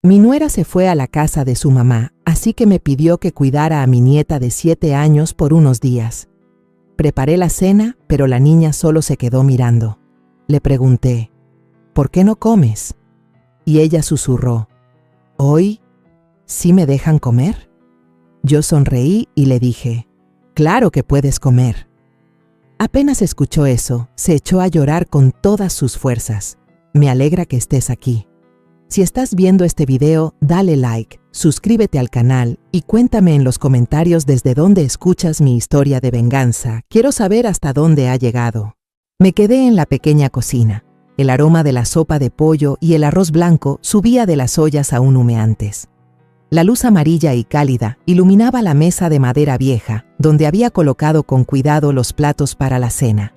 Mi nuera se fue a la casa de su mamá, así que me pidió que cuidara a mi nieta de 7 años por unos días. Preparé la cena, pero la niña solo se quedó mirando. Le pregunté, ¿por qué no comes? Y ella susurró, ¿hoy sí me dejan comer? Yo sonreí y le dije, claro que puedes comer. Apenas escuchó eso, se echó a llorar con todas sus fuerzas. Me alegra que estés aquí. Si estás viendo este video, dale like, suscríbete al canal y cuéntame en los comentarios desde dónde escuchas mi historia de venganza. Quiero saber hasta dónde ha llegado. Me quedé en la pequeña cocina. El aroma de la sopa de pollo y el arroz blanco subía de las ollas aún humeantes. La luz amarilla y cálida iluminaba la mesa de madera vieja, donde había colocado con cuidado los platos para la cena.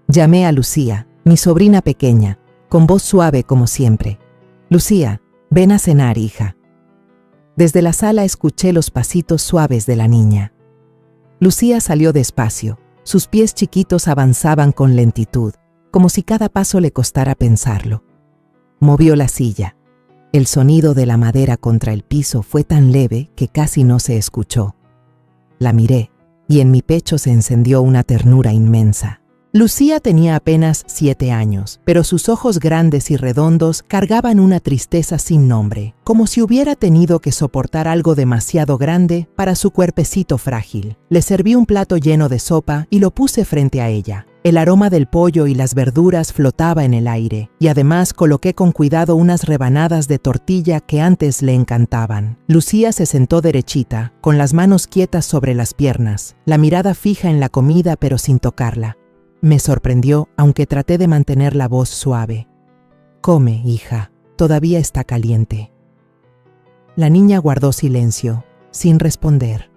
Llamé a Lucía, mi sobrina pequeña, con voz suave como siempre. Lucía, ven a cenar, hija. Desde la sala escuché los pasitos suaves de la niña. Lucía salió despacio. Sus pies chiquitos avanzaban con lentitud, como si cada paso le costara pensarlo. Movió la silla. El sonido de la madera contra el piso fue tan leve que casi no se escuchó. La miré, y en mi pecho se encendió una ternura inmensa. Lucía tenía apenas 7 años, pero sus ojos grandes y redondos cargaban una tristeza sin nombre, como si hubiera tenido que soportar algo demasiado grande para su cuerpecito frágil. Le serví un plato lleno de sopa y lo puse frente a ella. El aroma del pollo y las verduras flotaba en el aire, y además coloqué con cuidado unas rebanadas de tortilla que antes le encantaban. Lucía se sentó derechita, con las manos quietas sobre las piernas, la mirada fija en la comida pero sin tocarla. Me sorprendió, aunque traté de mantener la voz suave. Come, hija, todavía está caliente. La niña guardó silencio, sin responder.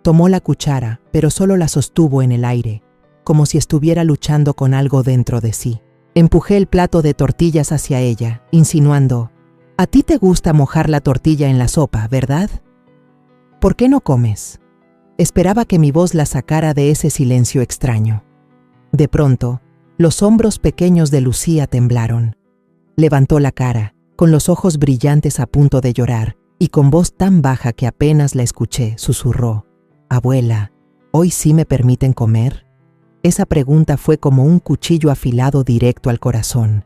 Tomó la cuchara, pero solo la sostuvo en el aire, como si estuviera luchando con algo dentro de sí. Empujé el plato de tortillas hacia ella, insinuando, «A ti te gusta mojar la tortilla en la sopa, ¿verdad? ¿Por qué no comes?» Esperaba que mi voz la sacara de ese silencio extraño. De pronto, los hombros pequeños de Lucía temblaron. Levantó la cara, con los ojos brillantes a punto de llorar, y con voz tan baja que apenas la escuché, susurró, «Abuela, ¿hoy sí me permiten comer?» Esa pregunta fue como un cuchillo afilado directo al corazón.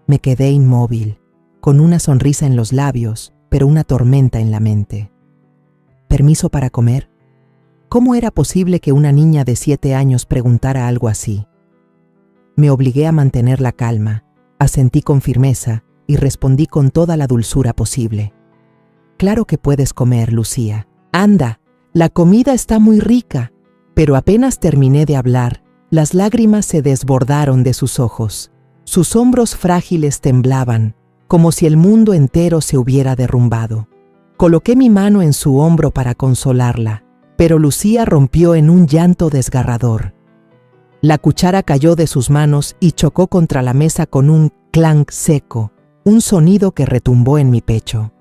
Me quedé inmóvil, con una sonrisa en los labios, pero una tormenta en la mente. ¿Permiso para comer? ¿Cómo era posible que una niña de 7 años preguntara algo así? Me obligué a mantener la calma, asentí con firmeza y respondí con toda la dulzura posible. «Claro que puedes comer, Lucía. Anda, la comida está muy rica». Pero apenas terminé de hablar, las lágrimas se desbordaron de sus ojos. Sus hombros frágiles temblaban, como si el mundo entero se hubiera derrumbado. Coloqué mi mano en su hombro para consolarla, pero Lucía rompió en un llanto desgarrador. La cuchara cayó de sus manos y chocó contra la mesa con un clank seco, un sonido que retumbó en mi pecho.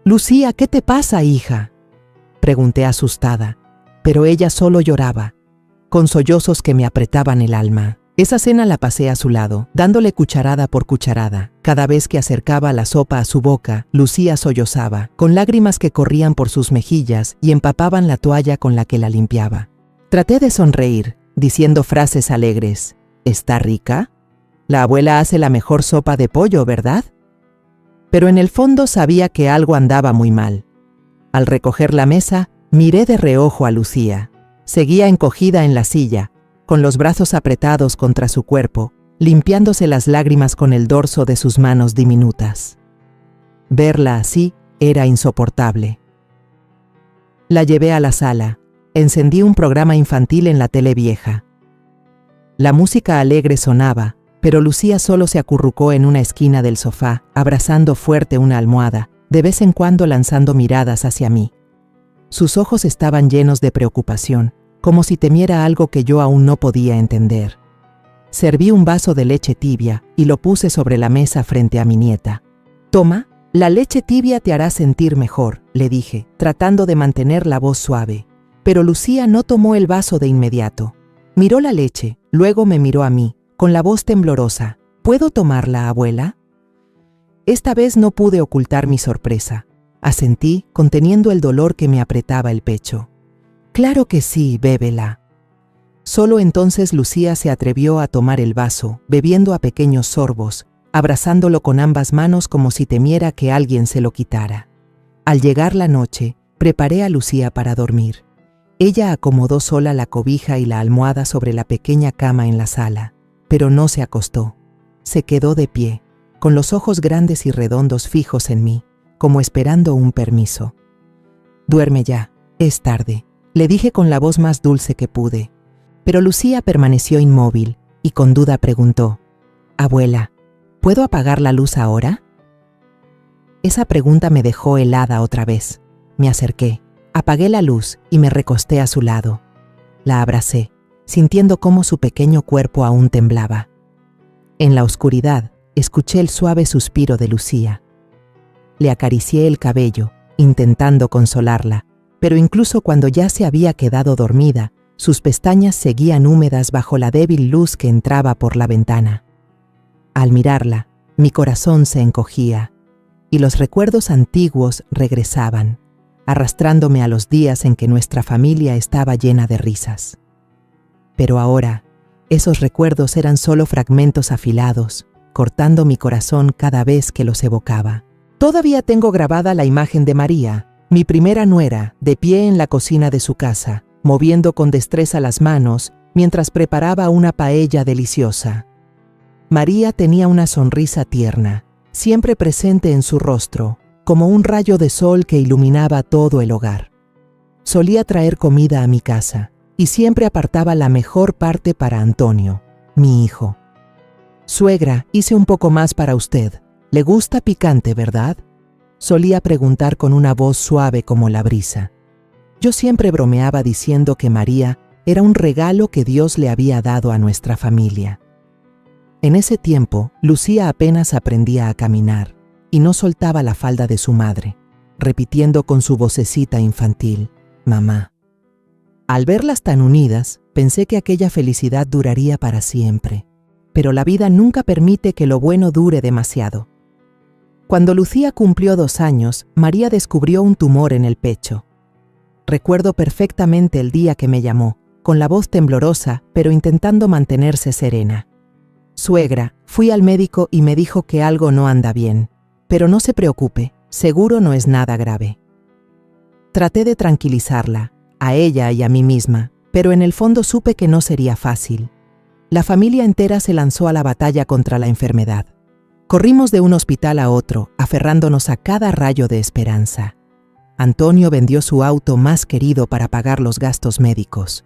«Lucía, ¿qué te pasa, hija?», pregunté asustada, pero ella solo lloraba, con sollozos que me apretaban el alma. Esa cena la pasé a su lado, dándole cucharada por cucharada. Cada vez que acercaba la sopa a su boca, Lucía sollozaba, con lágrimas que corrían por sus mejillas y empapaban la toalla con la que la limpiaba. Traté de sonreír, diciendo frases alegres. «¿Está rica? La abuela hace la mejor sopa de pollo, ¿verdad?». Pero en el fondo sabía que algo andaba muy mal. Al recoger la mesa, miré de reojo a Lucía. Seguía encogida en la silla, con los brazos apretados contra su cuerpo, limpiándose las lágrimas con el dorso de sus manos diminutas. Verla así era insoportable. La llevé a la sala, encendí un programa infantil en la tele vieja. La música alegre sonaba, pero Lucía solo se acurrucó en una esquina del sofá, abrazando fuerte una almohada, de vez en cuando lanzando miradas hacia mí. Sus ojos estaban llenos de preocupación, como si temiera algo que yo aún no podía entender. Serví un vaso de leche tibia y lo puse sobre la mesa frente a mi nieta. «Toma, la leche tibia te hará sentir mejor», le dije, tratando de mantener la voz suave. Pero Lucía no tomó el vaso de inmediato. Miró la leche, luego me miró a mí, con la voz temblorosa. «¿Puedo tomarla, abuela?». Esta vez no pude ocultar mi sorpresa. Asentí, conteniendo el dolor que me apretaba el pecho. Claro que sí, bébela. Solo entonces Lucía se atrevió a tomar el vaso, bebiendo a pequeños sorbos, abrazándolo con ambas manos como si temiera que alguien se lo quitara. Al llegar la noche, preparé a Lucía para dormir. Ella acomodó sola la cobija y la almohada sobre la pequeña cama en la sala, pero no se acostó. Se quedó de pie, con los ojos grandes y redondos fijos en mí, como esperando un permiso. «Duerme ya, es tarde», le dije con la voz más dulce que pude. Pero Lucía permaneció inmóvil y con duda preguntó: «Abuela, ¿puedo apagar la luz ahora?». Esa pregunta me dejó helada otra vez. Me acerqué, apagué la luz y me recosté a su lado. La abracé, sintiendo cómo su pequeño cuerpo aún temblaba. En la oscuridad, escuché el suave suspiro de Lucía. Le acaricié el cabello, intentando consolarla, pero incluso cuando ya se había quedado dormida, sus pestañas seguían húmedas bajo la débil luz que entraba por la ventana. Al mirarla, mi corazón se encogía, y los recuerdos antiguos regresaban, arrastrándome a los días en que nuestra familia estaba llena de risas. Pero ahora, esos recuerdos eran solo fragmentos afilados, cortando mi corazón cada vez que los evocaba. Todavía tengo grabada la imagen de María, mi primera nuera, de pie en la cocina de su casa, moviendo con destreza las manos mientras preparaba una paella deliciosa. María tenía una sonrisa tierna, siempre presente en su rostro, como un rayo de sol que iluminaba todo el hogar. Solía traer comida a mi casa y siempre apartaba la mejor parte para Antonio, mi hijo. «Suegra, hice un poco más para usted. ¿Le gusta picante, verdad?», solía preguntar con una voz suave como la brisa. Yo siempre bromeaba diciendo que María era un regalo que Dios le había dado a nuestra familia. En ese tiempo, Lucía apenas aprendía a caminar y no soltaba la falda de su madre, repitiendo con su vocecita infantil: «Mamá». Al verlas tan unidas, pensé que aquella felicidad duraría para siempre, pero la vida nunca permite que lo bueno dure demasiado. Cuando Lucía cumplió 2 años, María descubrió un tumor en el pecho. Recuerdo perfectamente el día que me llamó, con la voz temblorosa, pero intentando mantenerse serena. «Suegra, fui al médico y me dijo que algo no anda bien, pero no se preocupe, seguro no es nada grave». Traté de tranquilizarla, a ella y a mí misma, pero en el fondo supe que no sería fácil. La familia entera se lanzó a la batalla contra la enfermedad. Corrimos de un hospital a otro, aferrándonos a cada rayo de esperanza. Antonio vendió su auto más querido para pagar los gastos médicos.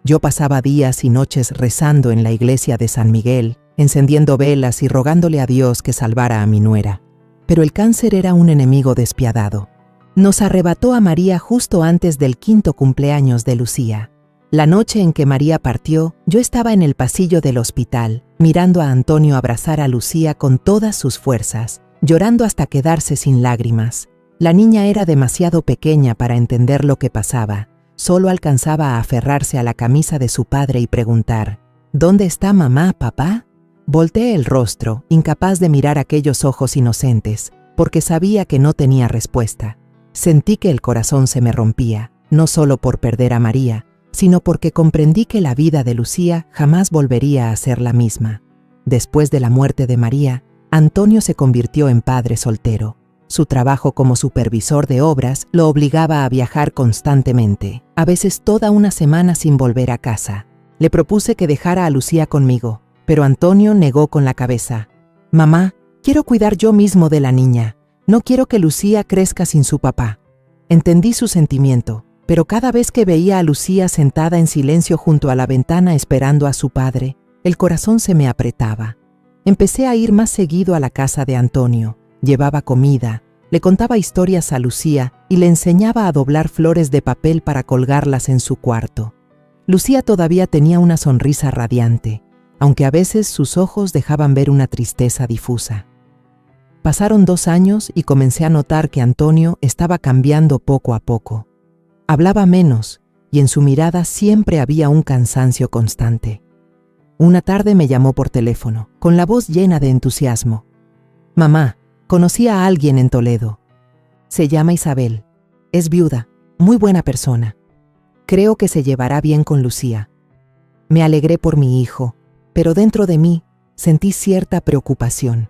Yo pasaba días y noches rezando en la iglesia de San Miguel, encendiendo velas y rogándole a Dios que salvara a mi nuera. Pero el cáncer era un enemigo despiadado. Nos arrebató a María justo antes del 5º cumpleaños de Lucía. La noche en que María partió, yo estaba en el pasillo del hospital, mirando a Antonio abrazar a Lucía con todas sus fuerzas, llorando hasta quedarse sin lágrimas. La niña era demasiado pequeña para entender lo que pasaba. Solo alcanzaba a aferrarse a la camisa de su padre y preguntar: «¿Dónde está mamá, papá?». Volteé el rostro, incapaz de mirar aquellos ojos inocentes, porque sabía que no tenía respuesta. Sentí que el corazón se me rompía, no solo por perder a María, sino porque comprendí que la vida de Lucía jamás volvería a ser la misma. Después de la muerte de María, Antonio se convirtió en padre soltero. Su trabajo como supervisor de obras lo obligaba a viajar constantemente, a veces toda una semana sin volver a casa. Le propuse que dejara a Lucía conmigo, pero Antonio negó con la cabeza. «Mamá, quiero cuidar yo mismo de la niña. No quiero que Lucía crezca sin su papá». Entendí su sentimiento, pero cada vez que veía a Lucía sentada en silencio junto a la ventana esperando a su padre, el corazón se me apretaba. Empecé a ir más seguido a la casa de Antonio. Llevaba comida, le contaba historias a Lucía y le enseñaba a doblar flores de papel para colgarlas en su cuarto. Lucía todavía tenía una sonrisa radiante, aunque a veces sus ojos dejaban ver una tristeza difusa. Pasaron 2 años y comencé a notar que Antonio estaba cambiando poco a poco. Hablaba menos y en su mirada siempre había un cansancio constante. Una tarde me llamó por teléfono, con la voz llena de entusiasmo. «Mamá, Conocí a alguien en Toledo. Se llama Isabel. Es viuda, muy buena persona. Creo que se llevará bien con Lucía. Me alegré por mi hijo, pero dentro de mí sentí cierta preocupación.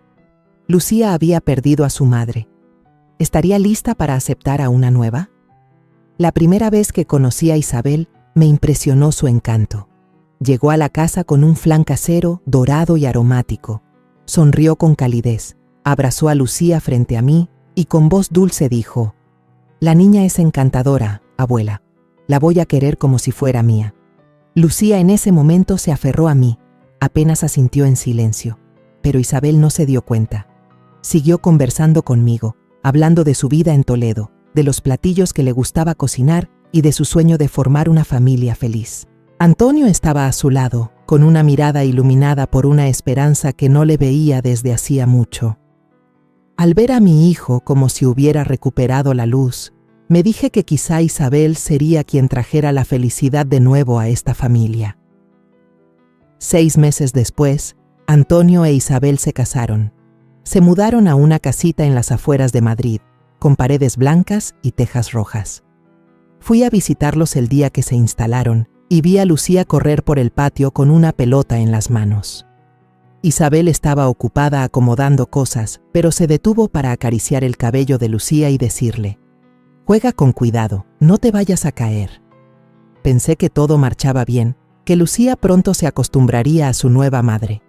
Lucía había perdido a su madre. ¿Estaría lista para aceptar a una nueva? La primera vez que conocí a Isabel, me impresionó su encanto. Llegó a la casa con un flan casero, dorado y aromático. Sonrió con calidez, abrazó a Lucía frente a mí y con voz dulce dijo: «La niña es encantadora, abuela. La voy a querer como si fuera mía». Lucía en ese momento se aferró a mí, apenas asintió en silencio, pero Isabel no se dio cuenta. Siguió conversando conmigo, hablando de su vida en Toledo, de los platillos que le gustaba cocinar y de su sueño de formar una familia feliz. Antonio estaba a su lado, con una mirada iluminada por una esperanza que no le veía desde hacía mucho. Al ver a mi hijo como si hubiera recuperado la luz, me dije que quizá Isabel sería quien trajera la felicidad de nuevo a esta familia. 6 meses después, Antonio e Isabel se casaron. Se mudaron a una casita en las afueras de Madrid, con paredes blancas y tejas rojas. Fui a visitarlos el día que se instalaron y vi a Lucía correr por el patio con una pelota en las manos. Isabel estaba ocupada acomodando cosas, pero se detuvo para acariciar el cabello de Lucía y decirle: «Juega con cuidado, no te vayas a caer». Pensé que todo marchaba bien, que Lucía pronto se acostumbraría a su nueva madre.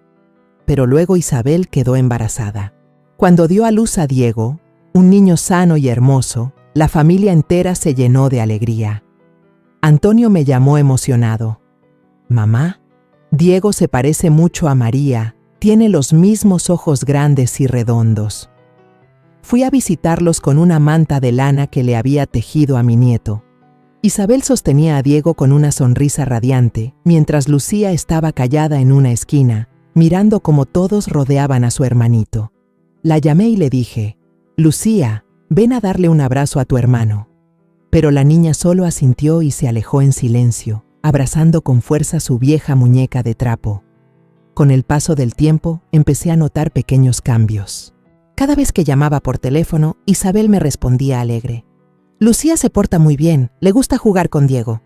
Pero luego Isabel quedó embarazada. Cuando dio a luz a Diego, un niño sano y hermoso, la familia entera se llenó de alegría. Antonio me llamó emocionado: «Mamá, Diego se parece mucho a María, tiene los mismos ojos grandes y redondos». Fui a visitarlos con una manta de lana que le había tejido a mi nieto. Isabel sostenía a Diego con una sonrisa radiante, mientras Lucía estaba callada en una esquina, mirando cómo todos rodeaban a su hermanito. La llamé y le dije: «Lucía, ven a darle un abrazo a tu hermano». Pero la niña solo asintió y se alejó en silencio, abrazando con fuerza su vieja muñeca de trapo. Con el paso del tiempo, empecé a notar pequeños cambios. Cada vez que llamaba por teléfono, Isabel me respondía alegre: «Lucía se porta muy bien, le gusta jugar con Diego».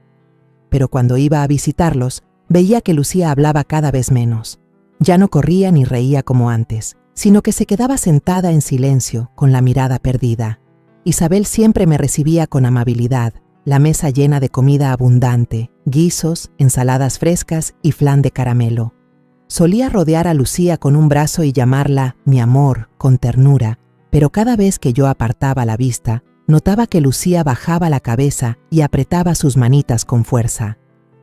Pero cuando iba a visitarlos, veía que Lucía hablaba cada vez menos. Ya no corría ni reía como antes, sino que se quedaba sentada en silencio, con la mirada perdida. Isabel siempre me recibía con amabilidad, la mesa llena de comida abundante, guisos, ensaladas frescas y flan de caramelo. Solía rodear a Lucía con un brazo y llamarla mi amor, con ternura, pero cada vez que yo apartaba la vista, notaba que Lucía bajaba la cabeza y apretaba sus manitas con fuerza.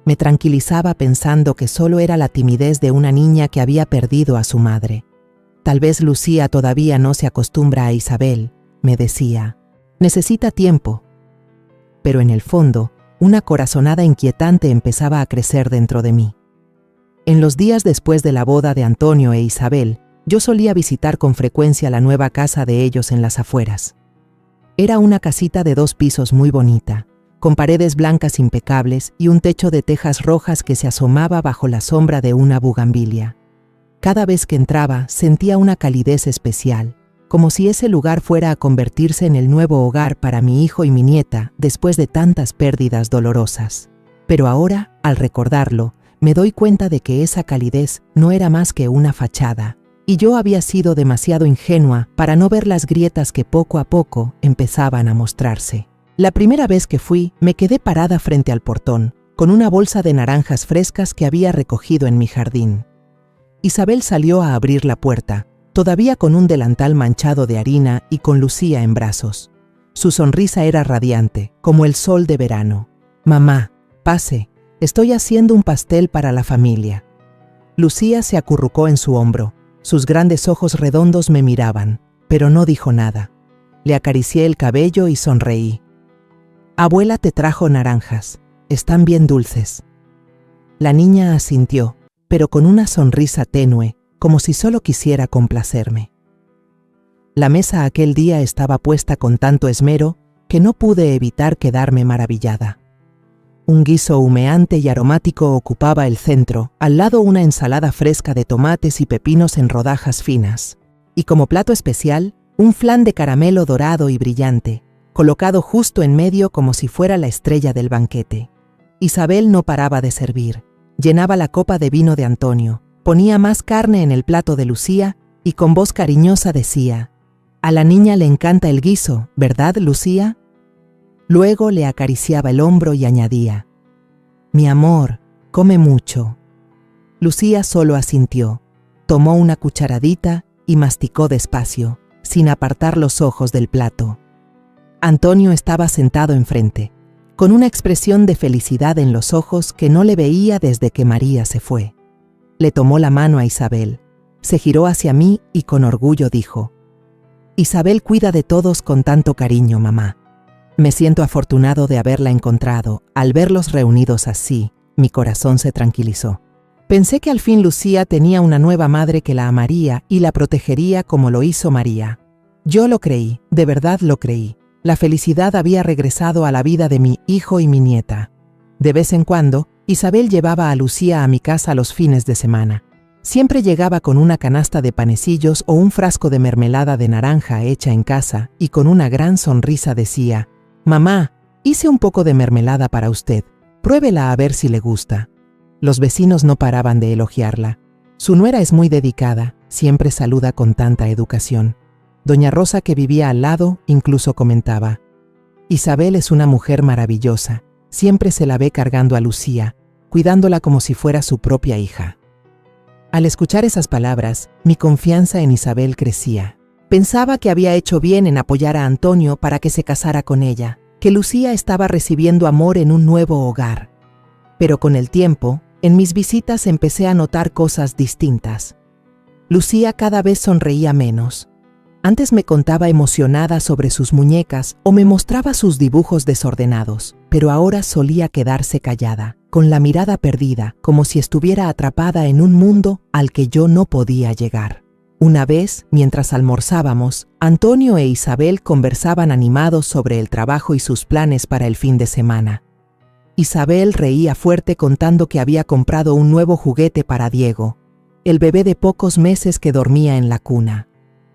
Me tranquilizaba pensando que solo era la timidez de una niña que había perdido a su madre. Tal vez Lucía todavía no se acostumbra a Isabel, me decía. Necesita tiempo. Pero en el fondo, una corazonada inquietante empezaba a crecer dentro de mí. En los días después de la boda de Antonio e Isabel, yo solía visitar con frecuencia la nueva casa de ellos en las afueras. Era una casita de 2 pisos muy bonita, con paredes blancas impecables y un techo de tejas rojas que se asomaba bajo la sombra de una bugambilia. Cada vez que entraba, sentía una calidez especial, como si ese lugar fuera a convertirse en el nuevo hogar para mi hijo y mi nieta después de tantas pérdidas dolorosas. Pero ahora, al recordarlo, me doy cuenta de que esa calidez no era más que una fachada, y yo había sido demasiado ingenua para no ver las grietas que poco a poco empezaban a mostrarse. La primera vez que fui, me quedé parada frente al portón, con una bolsa de naranjas frescas que había recogido en mi jardín. Isabel salió a abrir la puerta, todavía con un delantal manchado de harina y con Lucía en brazos. Su sonrisa era radiante, como el sol de verano. «Mamá, pase, estoy haciendo un pastel para la familia». Lucía se acurrucó en su hombro. Sus grandes ojos redondos me miraban, pero no dijo nada. Le acaricié el cabello y sonreí. «Abuela te trajo naranjas, están bien dulces». La niña asintió, pero con una sonrisa tenue, como si solo quisiera complacerme. La mesa aquel día estaba puesta con tanto esmero que no pude evitar quedarme maravillada. Un guiso humeante y aromático ocupaba el centro, al lado una ensalada fresca de tomates y pepinos en rodajas finas. Y como plato especial, un flan de caramelo dorado y brillante, colocado justo en medio como si fuera la estrella del banquete. Isabel no paraba de servir, llenaba la copa de vino de Antonio, ponía más carne en el plato de Lucía y con voz cariñosa decía: «A la niña le encanta el guiso, ¿verdad, Lucía?». Luego le acariciaba el hombro y añadía: «Mi amor, come mucho». Lucía solo asintió, tomó una cucharadita y masticó despacio, sin apartar los ojos del plato. Antonio estaba sentado enfrente, con una expresión de felicidad en los ojos que no le veía desde que María se fue. Le tomó la mano a Isabel, se giró hacia mí y con orgullo dijo: «Isabel cuida de todos con tanto cariño, mamá. Me siento afortunado de haberla encontrado. Al verlos reunidos así, mi corazón se tranquilizó. Pensé que al fin Lucía tenía una nueva madre que la amaría y la protegería como lo hizo María. Yo lo creí, de verdad lo creí. La felicidad había regresado a la vida de mi hijo y mi nieta. De vez en cuando, Isabel llevaba a Lucía a mi casa los fines de semana. Siempre llegaba con una canasta de panecillos o un frasco de mermelada de naranja hecha en casa y con una gran sonrisa decía: «Mamá, hice un poco de mermelada para usted. Pruébela a ver si le gusta». Los vecinos no paraban de elogiarla. Su nuera es muy dedicada, siempre saluda con tanta educación. Doña Rosa, que vivía al lado, incluso comentaba: «Isabel es una mujer maravillosa. Siempre se la ve cargando a Lucía, cuidándola como si fuera su propia hija». Al escuchar esas palabras, mi confianza en Isabel crecía. Pensaba que había hecho bien en apoyar a Antonio para que se casara con ella, que Lucía estaba recibiendo amor en un nuevo hogar. Pero con el tiempo, en mis visitas empecé a notar cosas distintas. Lucía cada vez sonreía menos. Antes me contaba emocionada sobre sus muñecas o me mostraba sus dibujos desordenados, pero ahora solía quedarse callada, con la mirada perdida, como si estuviera atrapada en un mundo al que yo no podía llegar. Una vez, mientras almorzábamos, Antonio e Isabel conversaban animados sobre el trabajo y sus planes para el fin de semana. Isabel reía fuerte contando que había comprado un nuevo juguete para Diego, el bebé de pocos meses que dormía en la cuna.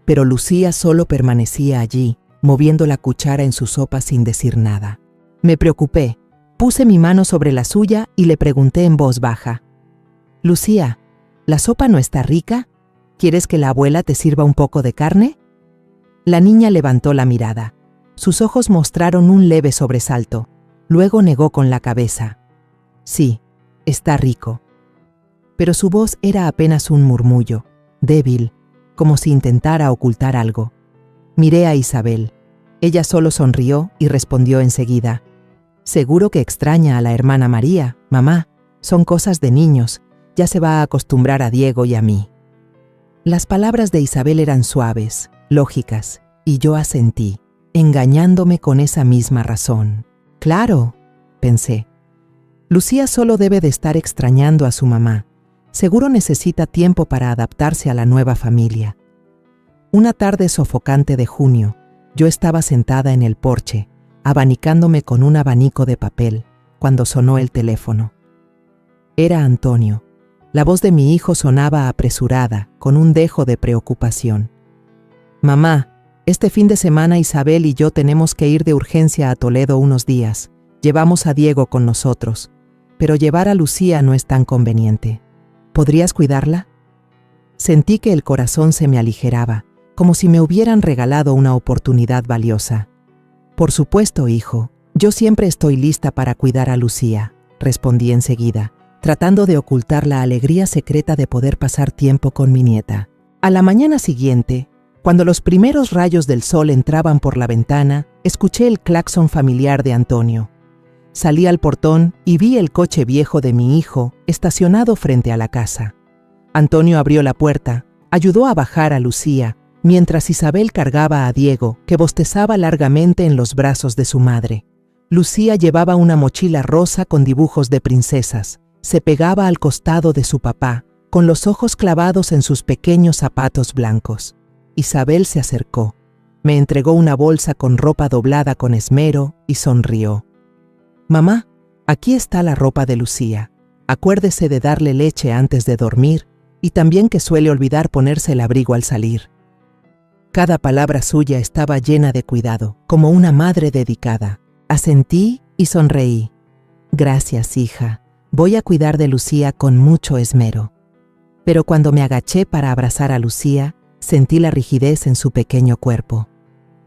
Pero Lucía solo permanecía allí, moviendo la cuchara en su sopa sin decir nada. Me preocupé, puse mi mano sobre la suya y le pregunté en voz baja: «Lucía, ¿la sopa no está rica? ¿Quieres que la abuela te sirva un poco de carne?». La niña levantó la mirada. Sus ojos mostraron un leve sobresalto. Luego negó con la cabeza: «Sí, está rico». Pero su voz era apenas un murmullo, débil, como si intentara ocultar algo. Miré a Isabel. Ella solo sonrió y respondió enseguida: «Seguro que extraña a la hermana María, mamá. Son cosas de niños. Ya se va a acostumbrar a Diego y a mí». Las palabras de Isabel eran suaves, lógicas, y yo asentí, engañándome con esa misma razón. «Claro», pensé. «Lucía solo debe de estar extrañando a su mamá. Seguro necesita tiempo para adaptarse a la nueva familia». Una tarde sofocante de junio, yo estaba sentada en el porche, abanicándome con un abanico de papel, cuando sonó el teléfono. Era Antonio. La voz de mi hijo sonaba apresurada, con un dejo de preocupación. «Mamá, este fin de semana Isabel y yo tenemos que ir de urgencia a Toledo unos días. Llevamos a Diego con nosotros, pero llevar a Lucía no es tan conveniente. ¿Podrías cuidarla?». Sentí que el corazón se me aligeraba, como si me hubieran regalado una oportunidad valiosa. «Por supuesto, hijo, yo siempre estoy lista para cuidar a Lucía», respondí enseguida, tratando de ocultar la alegría secreta de poder pasar tiempo con mi nieta. A la mañana siguiente, cuando los primeros rayos del sol entraban por la ventana, escuché el claxon familiar de Antonio. Salí al portón y vi el coche viejo de mi hijo estacionado frente a la casa. Antonio abrió la puerta, ayudó a bajar a Lucía, mientras Isabel cargaba a Diego, que bostezaba largamente en los brazos de su madre. Lucía llevaba una mochila rosa con dibujos de princesas. Se pegaba al costado de su papá, con los ojos clavados en sus pequeños zapatos blancos. Isabel se acercó, me entregó una bolsa con ropa doblada con esmero y sonrió. «Mamá, aquí está la ropa de Lucía. Acuérdese de darle leche antes de dormir y también que suele olvidar ponerse el abrigo al salir». Cada palabra suya estaba llena de cuidado, como una madre dedicada. Asentí y sonreí. Gracias, hija. Voy a cuidar de Lucía con mucho esmero. Pero cuando me agaché para abrazar a Lucía, sentí la rigidez en su pequeño cuerpo.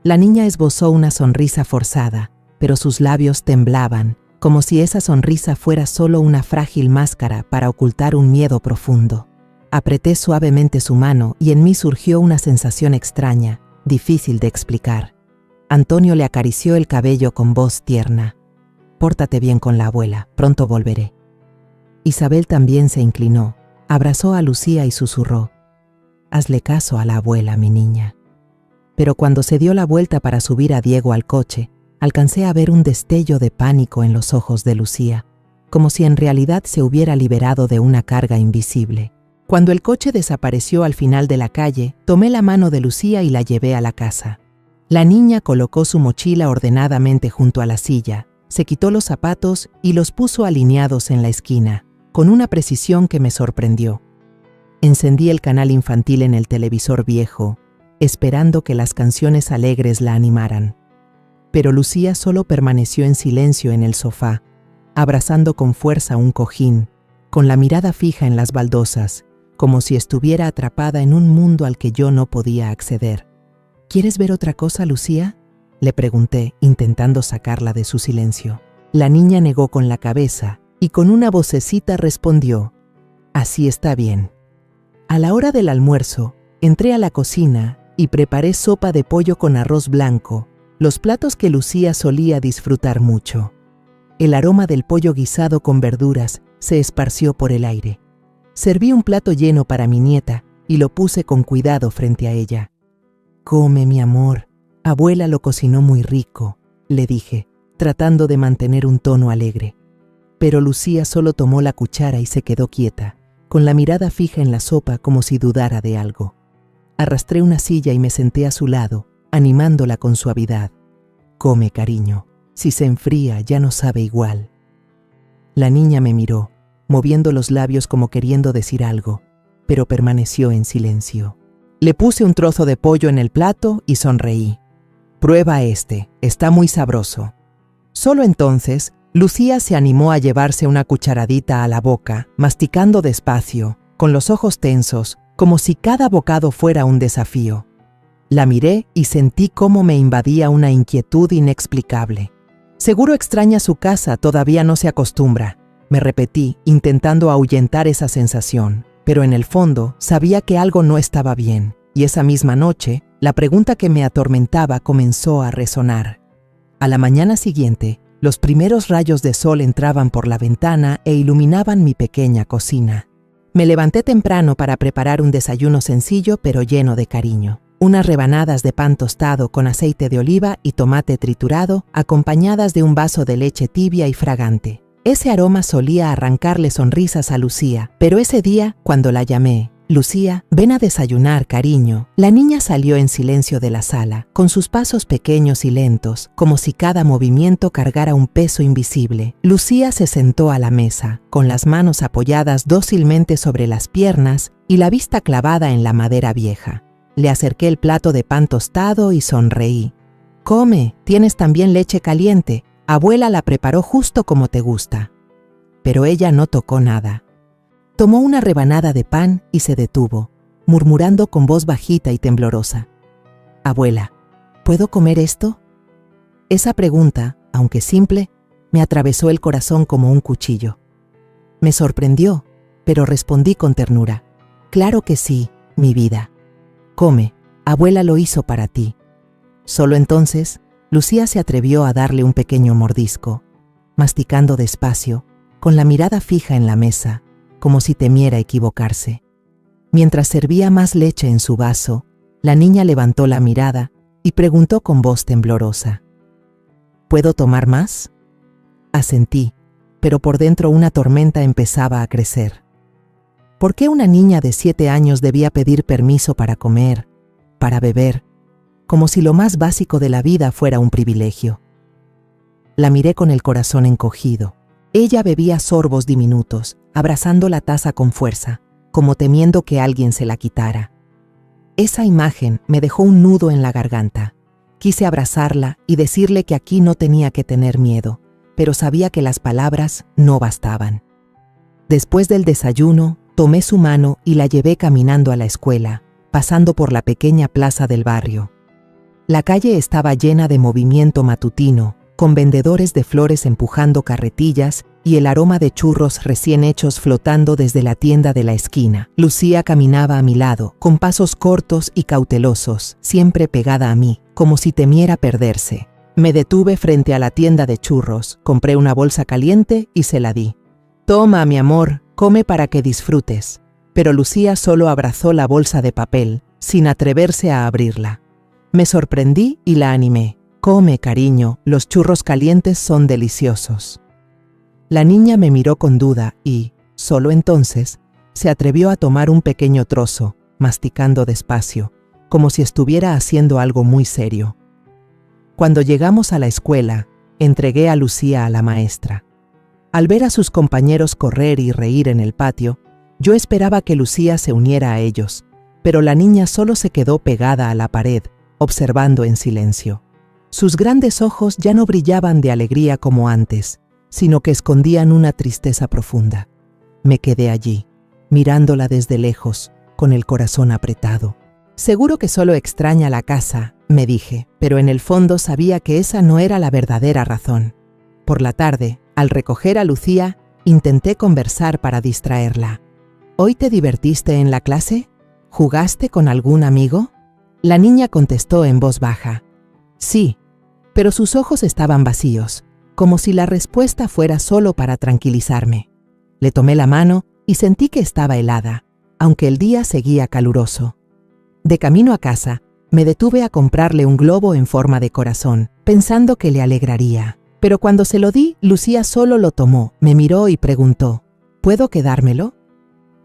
La niña esbozó una sonrisa forzada, pero sus labios temblaban, como si esa sonrisa fuera solo una frágil máscara para ocultar un miedo profundo. Apreté suavemente su mano y en mí surgió una sensación extraña, difícil de explicar. Antonio le acarició el cabello con voz tierna. «Pórtate bien con la abuela, pronto volveré». Isabel también se inclinó, abrazó a Lucía y susurró: «Hazle caso a la abuela, mi niña». Pero cuando se dio la vuelta para subir a Diego al coche, alcancé a ver un destello de pánico en los ojos de Lucía, como si en realidad se hubiera liberado de una carga invisible. Cuando el coche desapareció al final de la calle, tomé la mano de Lucía y la llevé a la casa. La niña colocó su mochila ordenadamente junto a la silla, se quitó los zapatos y los puso alineados en la esquina, con una precisión que me sorprendió. Encendí el canal infantil en el televisor viejo, esperando que las canciones alegres la animaran. Pero Lucía solo permaneció en silencio en el sofá, abrazando con fuerza un cojín, con la mirada fija en las baldosas, como si estuviera atrapada en un mundo al que yo no podía acceder. «¿Quieres ver otra cosa, Lucía?», le pregunté, intentando sacarla de su silencio. La niña negó con la cabeza y con una vocecita respondió: «Así está bien». A la hora del almuerzo, entré a la cocina y preparé sopa de pollo con arroz blanco, los platos que Lucía solía disfrutar mucho. El aroma del pollo guisado con verduras se esparció por el aire. Serví un plato lleno para mi nieta y lo puse con cuidado frente a ella. «Come, mi amor, abuela lo cocinó muy rico», le dije, tratando de mantener un tono alegre. Pero Lucía solo tomó la cuchara y se quedó quieta, con la mirada fija en la sopa como si dudara de algo. Arrastré una silla y me senté a su lado, animándola con suavidad. «Come, cariño, si se enfría ya no sabe igual». La niña me miró, moviendo los labios como queriendo decir algo, pero permaneció en silencio. Le puse un trozo de pollo en el plato y sonreí. «Prueba este, está muy sabroso». Solo entonces, Lucía se animó a llevarse una cucharadita a la boca, masticando despacio, con los ojos tensos, como si cada bocado fuera un desafío. La miré y sentí cómo me invadía una inquietud inexplicable. «Seguro extraña su casa, todavía no se acostumbra», me repetí, intentando ahuyentar esa sensación. Pero en el fondo sabía que algo no estaba bien, y esa misma noche, la pregunta que me atormentaba comenzó a resonar. A la mañana siguiente, los primeros rayos de sol entraban por la ventana e iluminaban mi pequeña cocina. Me levanté temprano para preparar un desayuno sencillo pero lleno de cariño. Unas rebanadas de pan tostado con aceite de oliva y tomate triturado, acompañadas de un vaso de leche tibia y fragante. Ese aroma solía arrancarle sonrisas a Lucía, pero ese día, cuando la llamé: «Lucía, ven a desayunar, cariño», la niña salió en silencio de la sala, con sus pasos pequeños y lentos, como si cada movimiento cargara un peso invisible. Lucía se sentó a la mesa, con las manos apoyadas dócilmente sobre las piernas y la vista clavada en la madera vieja. Le acerqué el plato de pan tostado y sonreí. «Come, tienes también leche caliente. Abuela la preparó justo como te gusta». Pero ella no tocó nada. Tomó una rebanada de pan y se detuvo, murmurando con voz bajita y temblorosa: «Abuela, ¿puedo comer esto?». Esa pregunta, aunque simple, me atravesó el corazón como un cuchillo. Me sorprendió, pero respondí con ternura: «Claro que sí, mi vida. Come, abuela lo hizo para ti». Solo entonces, Lucía se atrevió a darle un pequeño mordisco, masticando despacio, con la mirada fija en la mesa, como si temiera equivocarse. Mientras servía más leche en su vaso, la niña levantó la mirada y preguntó con voz temblorosa: «¿Puedo tomar más?». Asentí, pero por dentro una tormenta empezaba a crecer. ¿Por qué una niña de 7 años debía pedir permiso para comer, para beber, como si lo más básico de la vida fuera un privilegio? La miré con el corazón encogido. Ella bebía sorbos diminutos, abrazando la taza con fuerza, como temiendo que alguien se la quitara. Esa imagen me dejó un nudo en la garganta. Quise abrazarla y decirle que aquí no tenía que tener miedo, pero sabía que las palabras no bastaban. Después del desayuno, tomé su mano y la llevé caminando a la escuela, pasando por la pequeña plaza del barrio. La calle estaba llena de movimiento matutino, con vendedores de flores empujando carretillas y el aroma de churros recién hechos flotando desde la tienda de la esquina. Lucía caminaba a mi lado, con pasos cortos y cautelosos, siempre pegada a mí, como si temiera perderse. Me detuve frente a la tienda de churros, compré una bolsa caliente y se la di. «Toma, mi amor, come para que disfrutes». Pero Lucía solo abrazó la bolsa de papel, sin atreverse a abrirla. Me sorprendí y la animé. «Come, cariño, los churros calientes son deliciosos». La niña me miró con duda y, solo entonces, se atrevió a tomar un pequeño trozo, masticando despacio, como si estuviera haciendo algo muy serio. Cuando llegamos a la escuela, entregué a Lucía a la maestra. Al ver a sus compañeros correr y reír en el patio, yo esperaba que Lucía se uniera a ellos, pero la niña solo se quedó pegada a la pared, observando en silencio. Sus grandes ojos ya no brillaban de alegría como antes, sino que escondían una tristeza profunda. Me quedé allí, mirándola desde lejos, con el corazón apretado. «Seguro que solo extraña la casa», me dije, pero en el fondo sabía que esa no era la verdadera razón. Por la tarde, al recoger a Lucía, intenté conversar para distraerla. «¿Hoy te divertiste en la clase? ¿Jugaste con algún amigo?» La niña contestó en voz baja. «Sí», pero sus ojos estaban vacíos, como si la respuesta fuera solo para tranquilizarme. Le tomé la mano y sentí que estaba helada, aunque el día seguía caluroso. De camino a casa, me detuve a comprarle un globo en forma de corazón, pensando que le alegraría. Pero cuando se lo di, Lucía solo lo tomó, me miró y preguntó, «¿Puedo quedármelo?».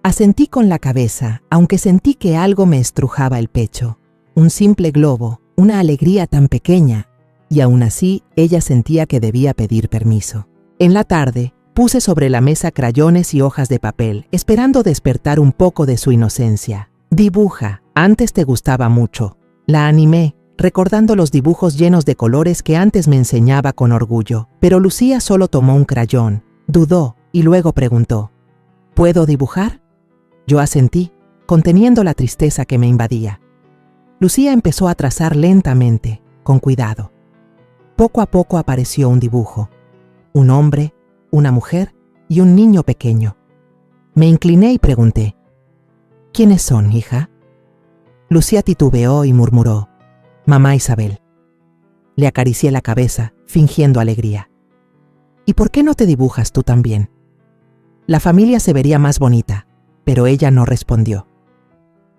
Asentí con la cabeza, aunque sentí que algo me estrujaba el pecho. Un simple globo, una alegría tan pequeña, y aún así ella sentía que debía pedir permiso. En la tarde, puse sobre la mesa crayones y hojas de papel, esperando despertar un poco de su inocencia. «Dibuja, antes te gustaba mucho». La animé, recordando los dibujos llenos de colores que antes me enseñaba con orgullo. Pero Lucía solo tomó un crayón, dudó y luego preguntó, «¿Puedo dibujar?». Yo asentí, conteniendo la tristeza que me invadía. Lucía empezó a trazar lentamente, con cuidado. Poco a poco apareció un dibujo. Un hombre, una mujer y un niño pequeño. Me incliné y pregunté, «¿Quiénes son, hija?». Lucía titubeó y murmuró, «Mamá Isabel». Le acaricié la cabeza, fingiendo alegría. «¿Y por qué no te dibujas tú también?». La familia se vería más bonita, pero ella no respondió.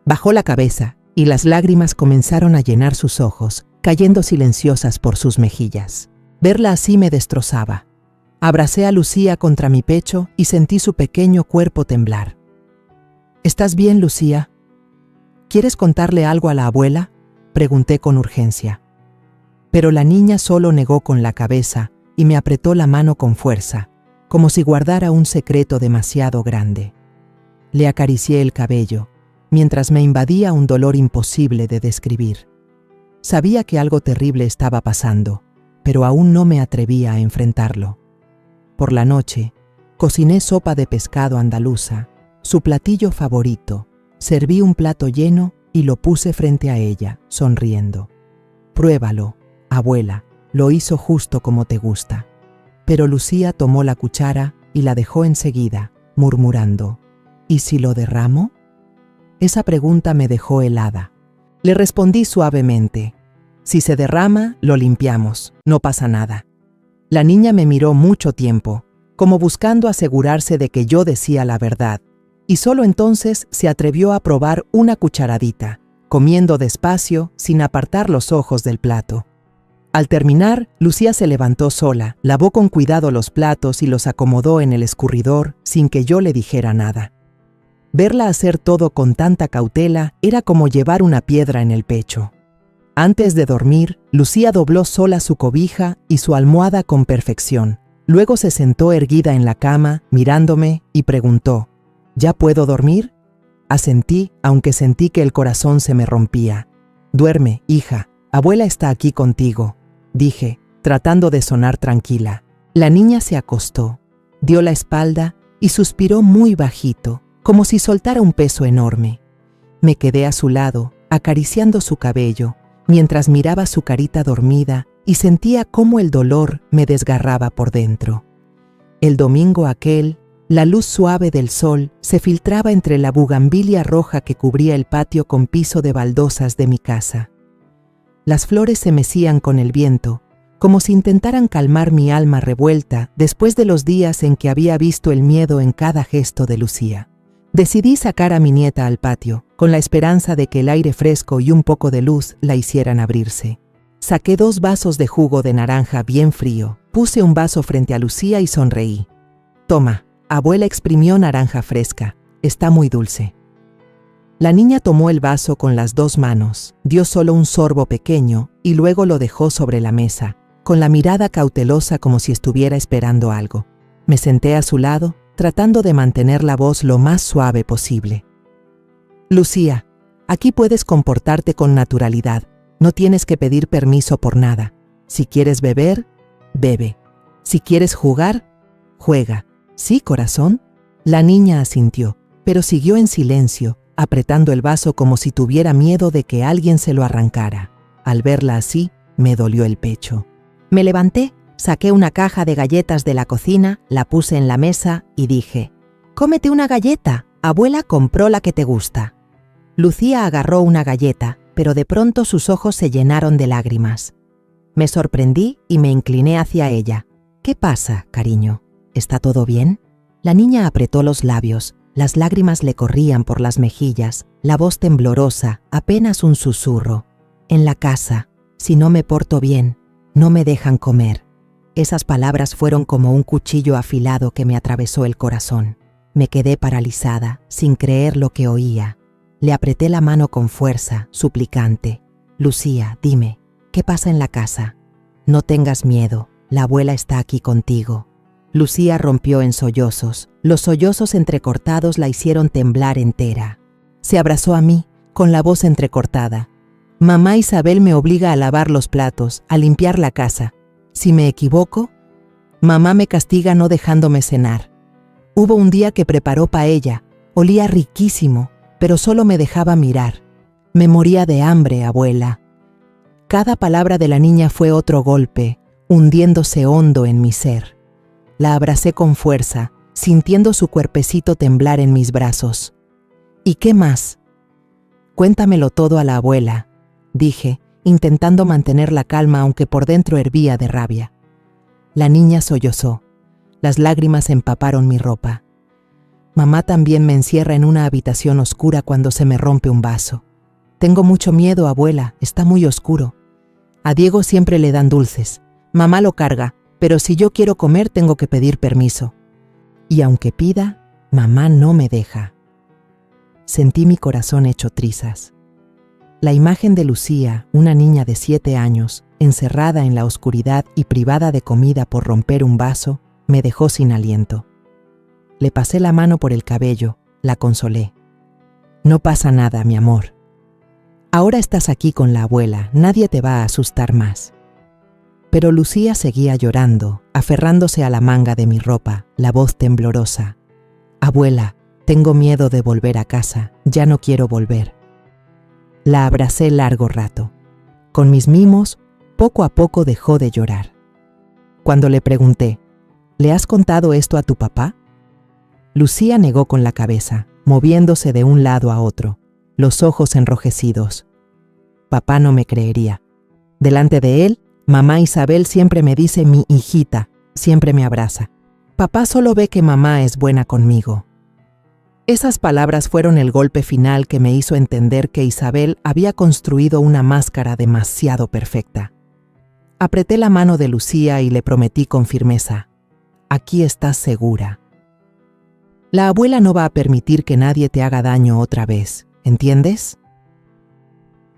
Bajó la cabeza y las lágrimas comenzaron a llenar sus ojos, cayendo silenciosas por sus mejillas. Verla así me destrozaba. Abracé a Lucía contra mi pecho y sentí su pequeño cuerpo temblar. «¿Estás bien, Lucía? ¿Quieres contarle algo a la abuela?», pregunté con urgencia. Pero la niña solo negó con la cabeza y me apretó la mano con fuerza, como si guardara un secreto demasiado grande. Le acaricié el cabello, mientras me invadía un dolor imposible de describir. Sabía que algo terrible estaba pasando, pero aún no me atrevía a enfrentarlo. Por la noche, cociné sopa de pescado andaluza, su platillo favorito. Serví un plato lleno y lo puse frente a ella, sonriendo. «Pruébalo, abuela, lo hizo justo como te gusta». Pero Lucía tomó la cuchara y la dejó enseguida, murmurando, «¿Y si lo derramo?». Esa pregunta me dejó helada. Le respondí suavemente, «Si se derrama, lo limpiamos, no pasa nada». La niña me miró mucho tiempo, como buscando asegurarse de que yo decía la verdad, y solo entonces se atrevió a probar una cucharadita, comiendo despacio, sin apartar los ojos del plato. Al terminar, Lucía se levantó sola, lavó con cuidado los platos y los acomodó en el escurridor sin que yo le dijera nada. Verla hacer todo con tanta cautela era como llevar una piedra en el pecho. Antes de dormir, Lucía dobló sola su cobija y su almohada con perfección. Luego se sentó erguida en la cama, mirándome, y preguntó, «¿Ya puedo dormir?». Asentí, aunque sentí que el corazón se me rompía. Duerme, hija, abuela está aquí contigo, dije, tratando de sonar tranquila. La niña se acostó, dio la espalda y suspiró muy bajito, como si soltara un peso enorme. Me quedé a su lado, acariciando su cabello, mientras miraba su carita dormida y sentía cómo el dolor me desgarraba por dentro. El domingo aquel, la luz suave del sol se filtraba entre la bugambilia roja que cubría el patio con piso de baldosas de mi casa. Las flores se mecían con el viento, como si intentaran calmar mi alma revuelta después de los días en que había visto el miedo en cada gesto de Lucía. Decidí sacar a mi nieta al patio, con la esperanza de que el aire fresco y un poco de luz la hicieran abrirse. Saqué 2 vasos de jugo de naranja bien frío, puse un vaso frente a Lucía y sonreí. Toma, abuela exprimió naranja fresca, está muy dulce. La niña tomó el vaso con las 2 manos, dio solo un sorbo pequeño y luego lo dejó sobre la mesa, con la mirada cautelosa como si estuviera esperando algo. Me senté a su lado, tratando de mantener la voz lo más suave posible. Lucía, aquí puedes comportarte con naturalidad, no tienes que pedir permiso por nada. Si quieres beber, bebe. Si quieres jugar, juega. ¿Sí, corazón? La niña asintió, pero siguió en silencio, apretando el vaso como si tuviera miedo de que alguien se lo arrancara. Al verla así, me dolió el pecho. Me levanté, saqué una caja de galletas de la cocina, la puse en la mesa y dije, «Cómete una galleta, abuela compró la que te gusta». Lucía agarró una galleta, pero de pronto sus ojos se llenaron de lágrimas. Me sorprendí y me incliné hacia ella. «¿Qué pasa, cariño? ¿Está todo bien?» La niña apretó los labios, las lágrimas le corrían por las mejillas, la voz temblorosa, apenas un susurro. «En la casa, si no me porto bien, no me dejan comer». Esas palabras fueron como un cuchillo afilado que me atravesó el corazón. Me quedé paralizada, sin creer lo que oía. Le apreté la mano con fuerza, suplicante. «Lucía, dime, ¿qué pasa en la casa? No tengas miedo, la abuela está aquí contigo». Lucía rompió en sollozos. Los sollozos entrecortados la hicieron temblar entera. Se abrazó a mí, con la voz entrecortada. «Mamá Isabel me obliga a lavar los platos, a limpiar la casa. Si me equivoco, mamá me castiga no dejándome cenar. Hubo un día que preparó paella, olía riquísimo, pero solo me dejaba mirar. Me moría de hambre, abuela». Cada palabra de la niña fue otro golpe, hundiéndose hondo en mi ser. La abracé con fuerza, sintiendo su cuerpecito temblar en mis brazos. «¿Y qué más?» «Cuéntamelo todo a la abuela», dije, intentando mantener la calma aunque por dentro hervía de rabia. La niña sollozó. Las lágrimas empaparon mi ropa. «Mamá también me encierra en una habitación oscura cuando se me rompe un vaso. Tengo mucho miedo, abuela, está muy oscuro. A Diego siempre le dan dulces. Mamá lo carga, pero si yo quiero comer tengo que pedir permiso. Y aunque pida, mamá no me deja». Sentí mi corazón hecho trizas. La imagen de Lucía, una niña de 7 años, encerrada en la oscuridad y privada de comida por romper un vaso, me dejó sin aliento. Le pasé la mano por el cabello, la consolé. «No pasa nada, mi amor. Ahora estás aquí con la abuela, nadie te va a asustar más». Pero Lucía seguía llorando, aferrándose a la manga de mi ropa, la voz temblorosa. «Abuela, tengo miedo de volver a casa, ya no quiero volver». La abracé largo rato. Con mis mimos, poco a poco dejó de llorar. Cuando le pregunté, «¿Le has contado esto a tu papá?», Lucía negó con la cabeza, moviéndose de un lado a otro, los ojos enrojecidos. Papá no me creería. Delante de él, mamá Isabel siempre me dice mi hijita, siempre me abraza. Papá solo ve que mamá es buena conmigo. Esas palabras fueron el golpe final que me hizo entender que Isabel había construido una máscara demasiado perfecta. Apreté la mano de Lucía y le prometí con firmeza, «Aquí estás segura. La abuela no va a permitir que nadie te haga daño otra vez, ¿entiendes?».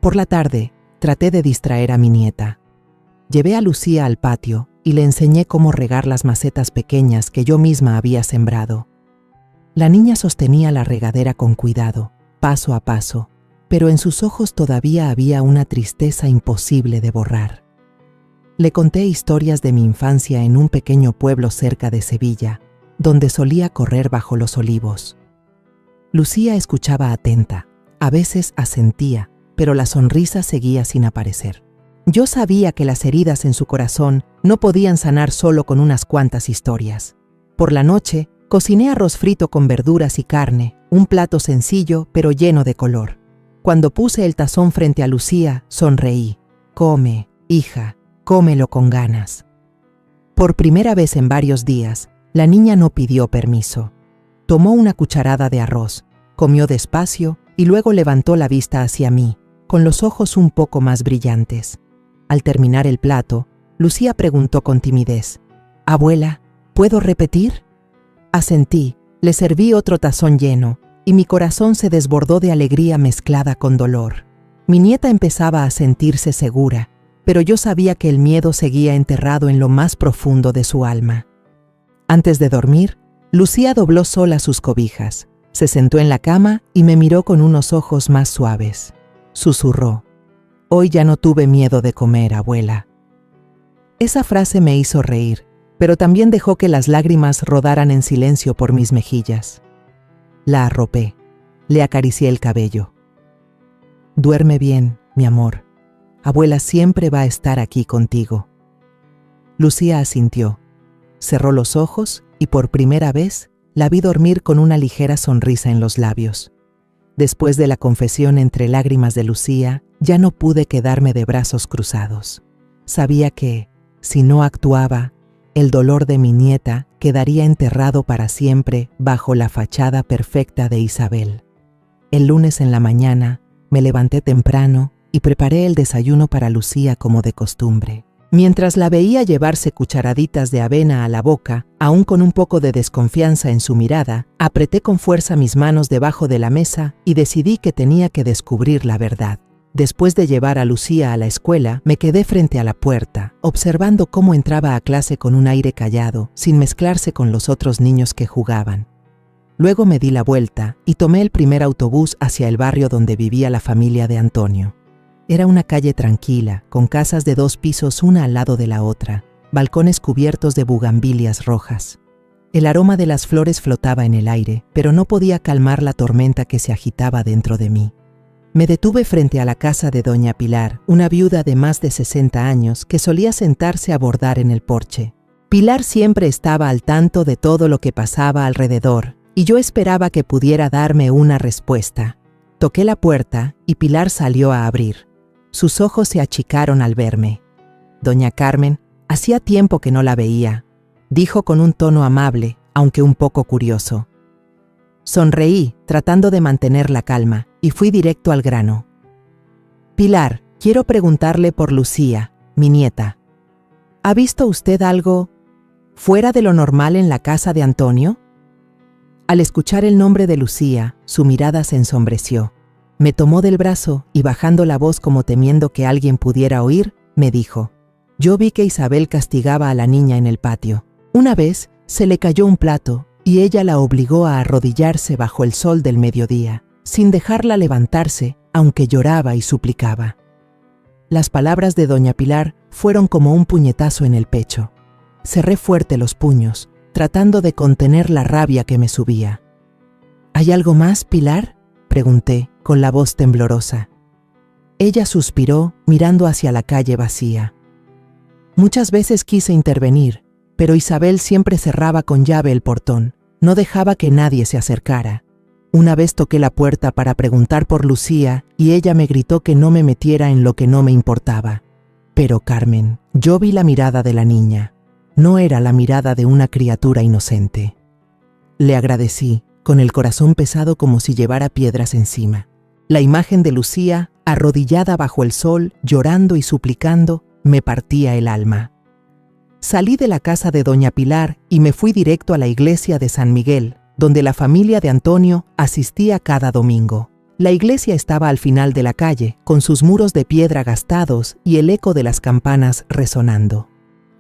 Por la tarde, traté de distraer a mi nieta. Llevé a Lucía al patio y le enseñé cómo regar las macetas pequeñas que yo misma había sembrado. La niña sostenía la regadera con cuidado, paso a paso, pero en sus ojos todavía había una tristeza imposible de borrar. Le conté historias de mi infancia en un pequeño pueblo cerca de Sevilla, donde solía correr bajo los olivos. Lucía escuchaba atenta, a veces asentía, pero la sonrisa seguía sin aparecer. Yo sabía que las heridas en su corazón no podían sanar solo con unas cuantas historias. Por la noche, cociné arroz frito con verduras y carne, un plato sencillo pero lleno de color. Cuando puse el tazón frente a Lucía, sonreí. «Come, hija, cómelo con ganas». Por primera vez en varios días, la niña no pidió permiso. Tomó una cucharada de arroz, comió despacio y luego levantó la vista hacia mí, con los ojos un poco más brillantes. Al terminar el plato, Lucía preguntó con timidez: «Abuela, ¿puedo repetir?». Asentí, le serví otro tazón lleno, y mi corazón se desbordó de alegría mezclada con dolor. Mi nieta empezaba a sentirse segura, pero yo sabía que el miedo seguía enterrado en lo más profundo de su alma. Antes de dormir, Lucía dobló sola sus cobijas, se sentó en la cama y me miró con unos ojos más suaves. Susurró: «Hoy ya no tuve miedo de comer, abuela». Esa frase me hizo reír, pero también dejó que las lágrimas rodaran en silencio por mis mejillas. La arropé, le acaricié el cabello. «Duerme bien, mi amor. Abuela siempre va a estar aquí contigo». Lucía asintió, cerró los ojos y por primera vez la vi dormir con una ligera sonrisa en los labios. Después de la confesión entre lágrimas de Lucía, ya no pude quedarme de brazos cruzados. Sabía que, si no actuaba, el dolor de mi nieta quedaría enterrado para siempre bajo la fachada perfecta de Isabel. El lunes en la mañana me levanté temprano y preparé el desayuno para Lucía como de costumbre. Mientras la veía llevarse cucharaditas de avena a la boca, aún con un poco de desconfianza en su mirada, apreté con fuerza mis manos debajo de la mesa y decidí que tenía que descubrir la verdad. Después de llevar a Lucía a la escuela, me quedé frente a la puerta, observando cómo entraba a clase con un aire callado, sin mezclarse con los otros niños que jugaban. Luego me di la vuelta y tomé el primer autobús hacia el barrio donde vivía la familia de Antonio. Era una calle tranquila, con casas de 2 pisos una al lado de la otra, balcones cubiertos de bugambilias rojas. El aroma de las flores flotaba en el aire, pero no podía calmar la tormenta que se agitaba dentro de mí. Me detuve frente a la casa de doña Pilar, una viuda de más de 60 años que solía sentarse a bordar en el porche. Pilar siempre estaba al tanto de todo lo que pasaba alrededor, y yo esperaba que pudiera darme una respuesta. Toqué la puerta y Pilar salió a abrir. Sus ojos se achicaron al verme. «Doña Carmen, hacía tiempo que no la veía», dijo con un tono amable, aunque un poco curioso. Sonreí, tratando de mantener la calma, y fui directo al grano. «Pilar, quiero preguntarle por Lucía, mi nieta. ¿Ha visto usted algo fuera de lo normal en la casa de Antonio?». Al escuchar el nombre de Lucía, su mirada se ensombreció. Me tomó del brazo y bajando la voz como temiendo que alguien pudiera oír, me dijo: «Yo vi que Isabel castigaba a la niña en el patio. Una vez se le cayó un plato y ella la obligó a arrodillarse bajo el sol del mediodía, sin dejarla levantarse, aunque lloraba y suplicaba». Las palabras de doña Pilar fueron como un puñetazo en el pecho. Cerré fuerte los puños, tratando de contener la rabia que me subía. «¿Hay algo más, Pilar?», pregunté, con la voz temblorosa. Ella suspiró, mirando hacia la calle vacía. «Muchas veces quise intervenir, pero Isabel siempre cerraba con llave el portón, no dejaba que nadie se acercara. Una vez toqué la puerta para preguntar por Lucía y ella me gritó que no me metiera en lo que no me importaba. Pero, Carmen, yo vi la mirada de la niña. No era la mirada de una criatura inocente». Le agradecí, con el corazón pesado como si llevara piedras encima. La imagen de Lucía, arrodillada bajo el sol, llorando y suplicando, me partía el alma. Salí de la casa de doña Pilar y me fui directo a la iglesia de San Miguel, donde la familia de Antonio asistía cada domingo. La iglesia estaba al final de la calle, con sus muros de piedra gastados y el eco de las campanas resonando.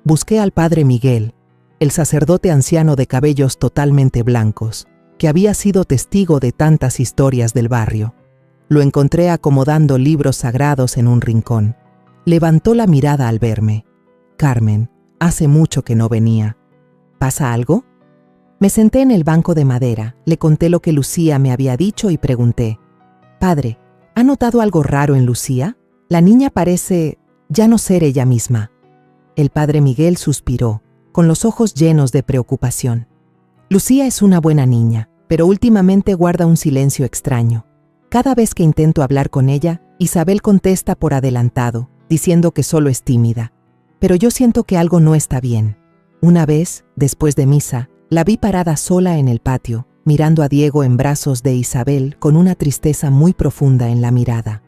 Busqué al padre Miguel, el sacerdote anciano de cabellos totalmente blancos. que había sido testigo de tantas historias del barrio. Lo encontré acomodando libros sagrados en un rincón. Levantó la mirada al verme. «Carmen, hace mucho que no venía. ¿Pasa algo?» Me senté en el banco de madera, le conté lo que Lucía me había dicho y pregunté: «Padre, ¿ha notado algo raro en Lucía? La niña parece ya no ser ella misma». El padre Miguel suspiró, con los ojos llenos de preocupación. «Lucía es una buena niña, pero últimamente guarda un silencio extraño. Cada vez que intento hablar con ella, Isabel contesta por adelantado, diciendo que solo es tímida. Pero yo siento que algo no está bien. Una vez, después de misa, la vi parada sola en el patio, mirando a Diego en brazos de Isabel con una tristeza muy profunda en la mirada.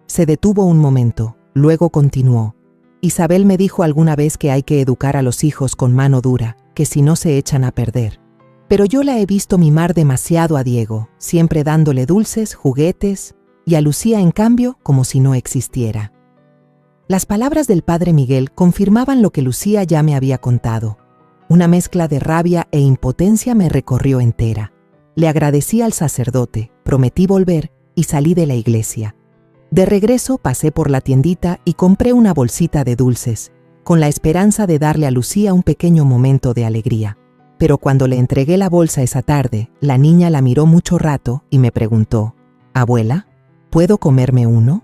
Se detuvo un momento, luego continuó. Isabel me dijo alguna vez que hay que educar a los hijos con mano dura, que si no se echan a perder. Pero yo la he visto mimar demasiado a Diego, siempre dándole dulces, juguetes, y a Lucía, en cambio, como si no existiera». Las palabras del padre Miguel confirmaban lo que Lucía ya me había contado. Una mezcla de rabia e impotencia me recorrió entera. Le agradecí al sacerdote, prometí volver y salí de la iglesia. De regreso pasé por la tiendita y compré una bolsita de dulces, con la esperanza de darle a Lucía un pequeño momento de alegría. Pero cuando le entregué la bolsa esa tarde, la niña la miró mucho rato y me preguntó: «Abuela, ¿puedo comerme uno?».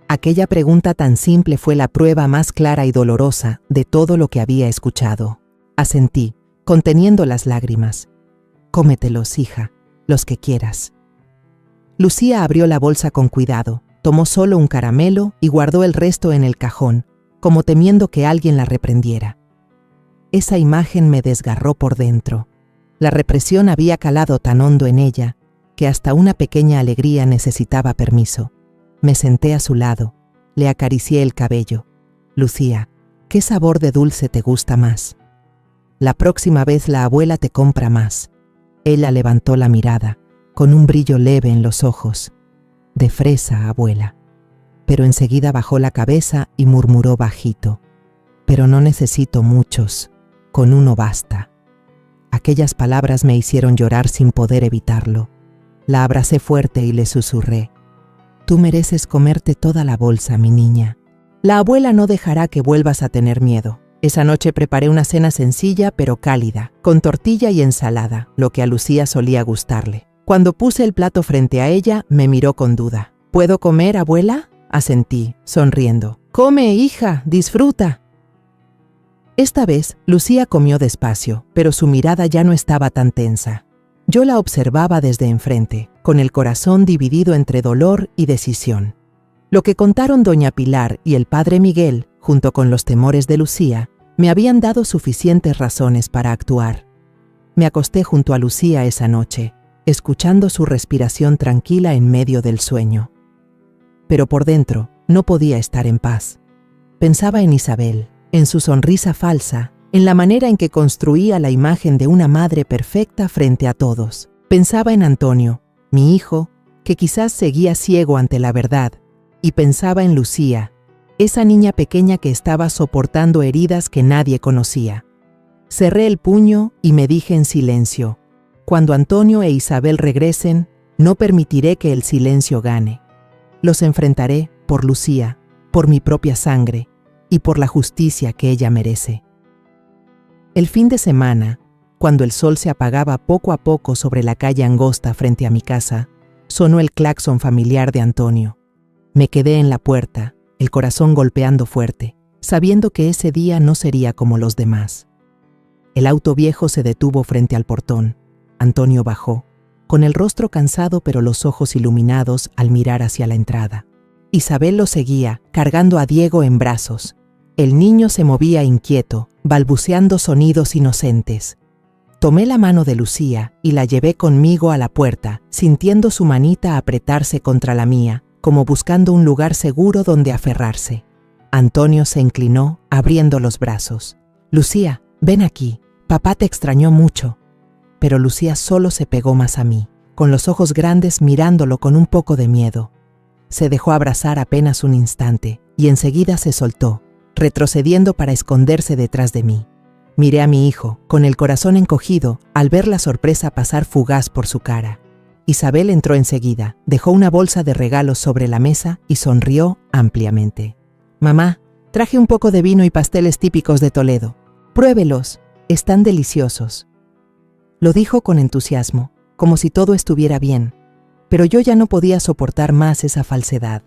Aquella pregunta tan simple fue la prueba más clara y dolorosa de todo lo que había escuchado. Asentí, conteniendo las lágrimas. «Cómetelos, hija, los que quieras». Lucía abrió la bolsa con cuidado, tomó solo un caramelo y guardó el resto en el cajón, como temiendo que alguien la reprendiera. Esa imagen me desgarró por dentro. La represión había calado tan hondo en ella que hasta una pequeña alegría necesitaba permiso. Me senté a su lado, le acaricié el cabello. «Lucía, ¿qué sabor de dulce te gusta más? La próxima vez la abuela te compra más». Ella levantó la mirada, con un brillo leve en los ojos. «De fresa, abuela». Pero enseguida bajó la cabeza y murmuró bajito: «Pero no necesito muchos, con uno basta». Aquellas palabras me hicieron llorar sin poder evitarlo. La abracé fuerte y le susurré: «Tú mereces comerte toda la bolsa, mi niña. La abuela no dejará que vuelvas a tener miedo». Esa noche preparé una cena sencilla pero cálida, con tortilla y ensalada, lo que a Lucía solía gustarle. Cuando puse el plato frente a ella, me miró con duda. «¿Puedo comer, abuela?». Asentí, sonriendo. «Come, hija, disfruta». Esta vez, Lucía comió despacio, pero su mirada ya no estaba tan tensa. Yo la observaba desde enfrente, con el corazón dividido entre dolor y decisión. Lo que contaron doña Pilar y el padre Miguel, junto con los temores de Lucía, me habían dado suficientes razones para actuar. Me acosté junto a Lucía esa noche, escuchando su respiración tranquila en medio del sueño. Pero por dentro no podía estar en paz. Pensaba en Isabel, en su sonrisa falsa, en la manera en que construía la imagen de una madre perfecta frente a todos. Pensaba en Antonio, mi hijo, que quizás seguía ciego ante la verdad, y pensaba en Lucía, esa niña pequeña que estaba soportando heridas que nadie conocía. Cerré el puño y me dije en silencio: «Cuando Antonio e Isabel regresen, no permitiré que el silencio gane. Los enfrentaré por Lucía, por mi propia sangre y por la justicia que ella merece». El fin de semana, cuando el sol se apagaba poco a poco sobre la calle angosta frente a mi casa, sonó el claxon familiar de Antonio. Me quedé en la puerta, el corazón golpeando fuerte, sabiendo que ese día no sería como los demás. El auto viejo se detuvo frente al portón. Antonio bajó, con el rostro cansado pero los ojos iluminados al mirar hacia la entrada. Isabel lo seguía, cargando a Diego en brazos. El niño se movía inquieto, balbuceando sonidos inocentes. Tomé la mano de Lucía y la llevé conmigo a la puerta, sintiendo su manita apretarse contra la mía, como buscando un lugar seguro donde aferrarse. Antonio se inclinó, abriendo los brazos. «Lucía, ven aquí, papá te extrañó mucho». Pero Lucía solo se pegó más a mí, con los ojos grandes mirándolo con un poco de miedo. Se dejó abrazar apenas un instante y enseguida se soltó, retrocediendo para esconderse detrás de mí. Miré a mi hijo, con el corazón encogido, al ver la sorpresa pasar fugaz por su cara. Isabel entró enseguida, dejó una bolsa de regalos sobre la mesa y sonrió ampliamente. «Mamá, traje un poco de vino y pasteles típicos de Toledo. Pruébelos, están deliciosos». Lo dijo con entusiasmo, como si todo estuviera bien, pero yo ya no podía soportar más esa falsedad.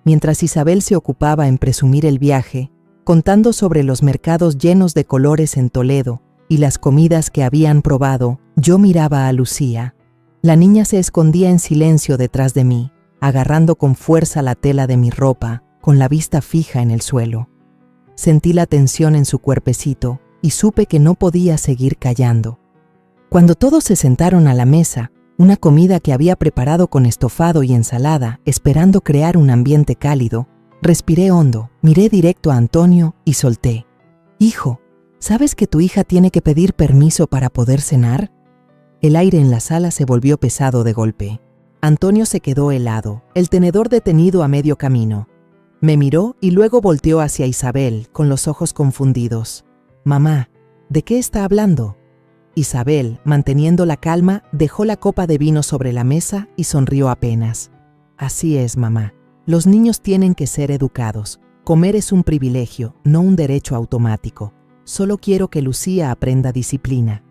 Mientras Isabel se ocupaba en presumir el viaje, contando sobre los mercados llenos de colores en Toledo y las comidas que habían probado, yo miraba a Lucía. La niña se escondía en silencio detrás de mí, agarrando con fuerza la tela de mi ropa, con la vista fija en el suelo. Sentí la tensión en su cuerpecito y supe que no podía seguir callando. Cuando todos se sentaron a la mesa, una comida que había preparado con estofado y ensalada, esperando crear un ambiente cálido, respiré hondo, miré directo a Antonio y solté. «Hijo, ¿sabes que tu hija tiene que pedir permiso para poder cenar?» El aire en la sala se volvió pesado de golpe. Antonio se quedó helado, el tenedor detenido a medio camino. Me miró y luego volteó hacia Isabel, con los ojos confundidos. «Mamá, ¿de qué está hablando?» Isabel, manteniendo la calma, dejó la copa de vino sobre la mesa y sonrió apenas. «Así es, mamá. Los niños tienen que ser educados. Comer es un privilegio, no un derecho automático. Solo quiero que Lucía aprenda disciplina».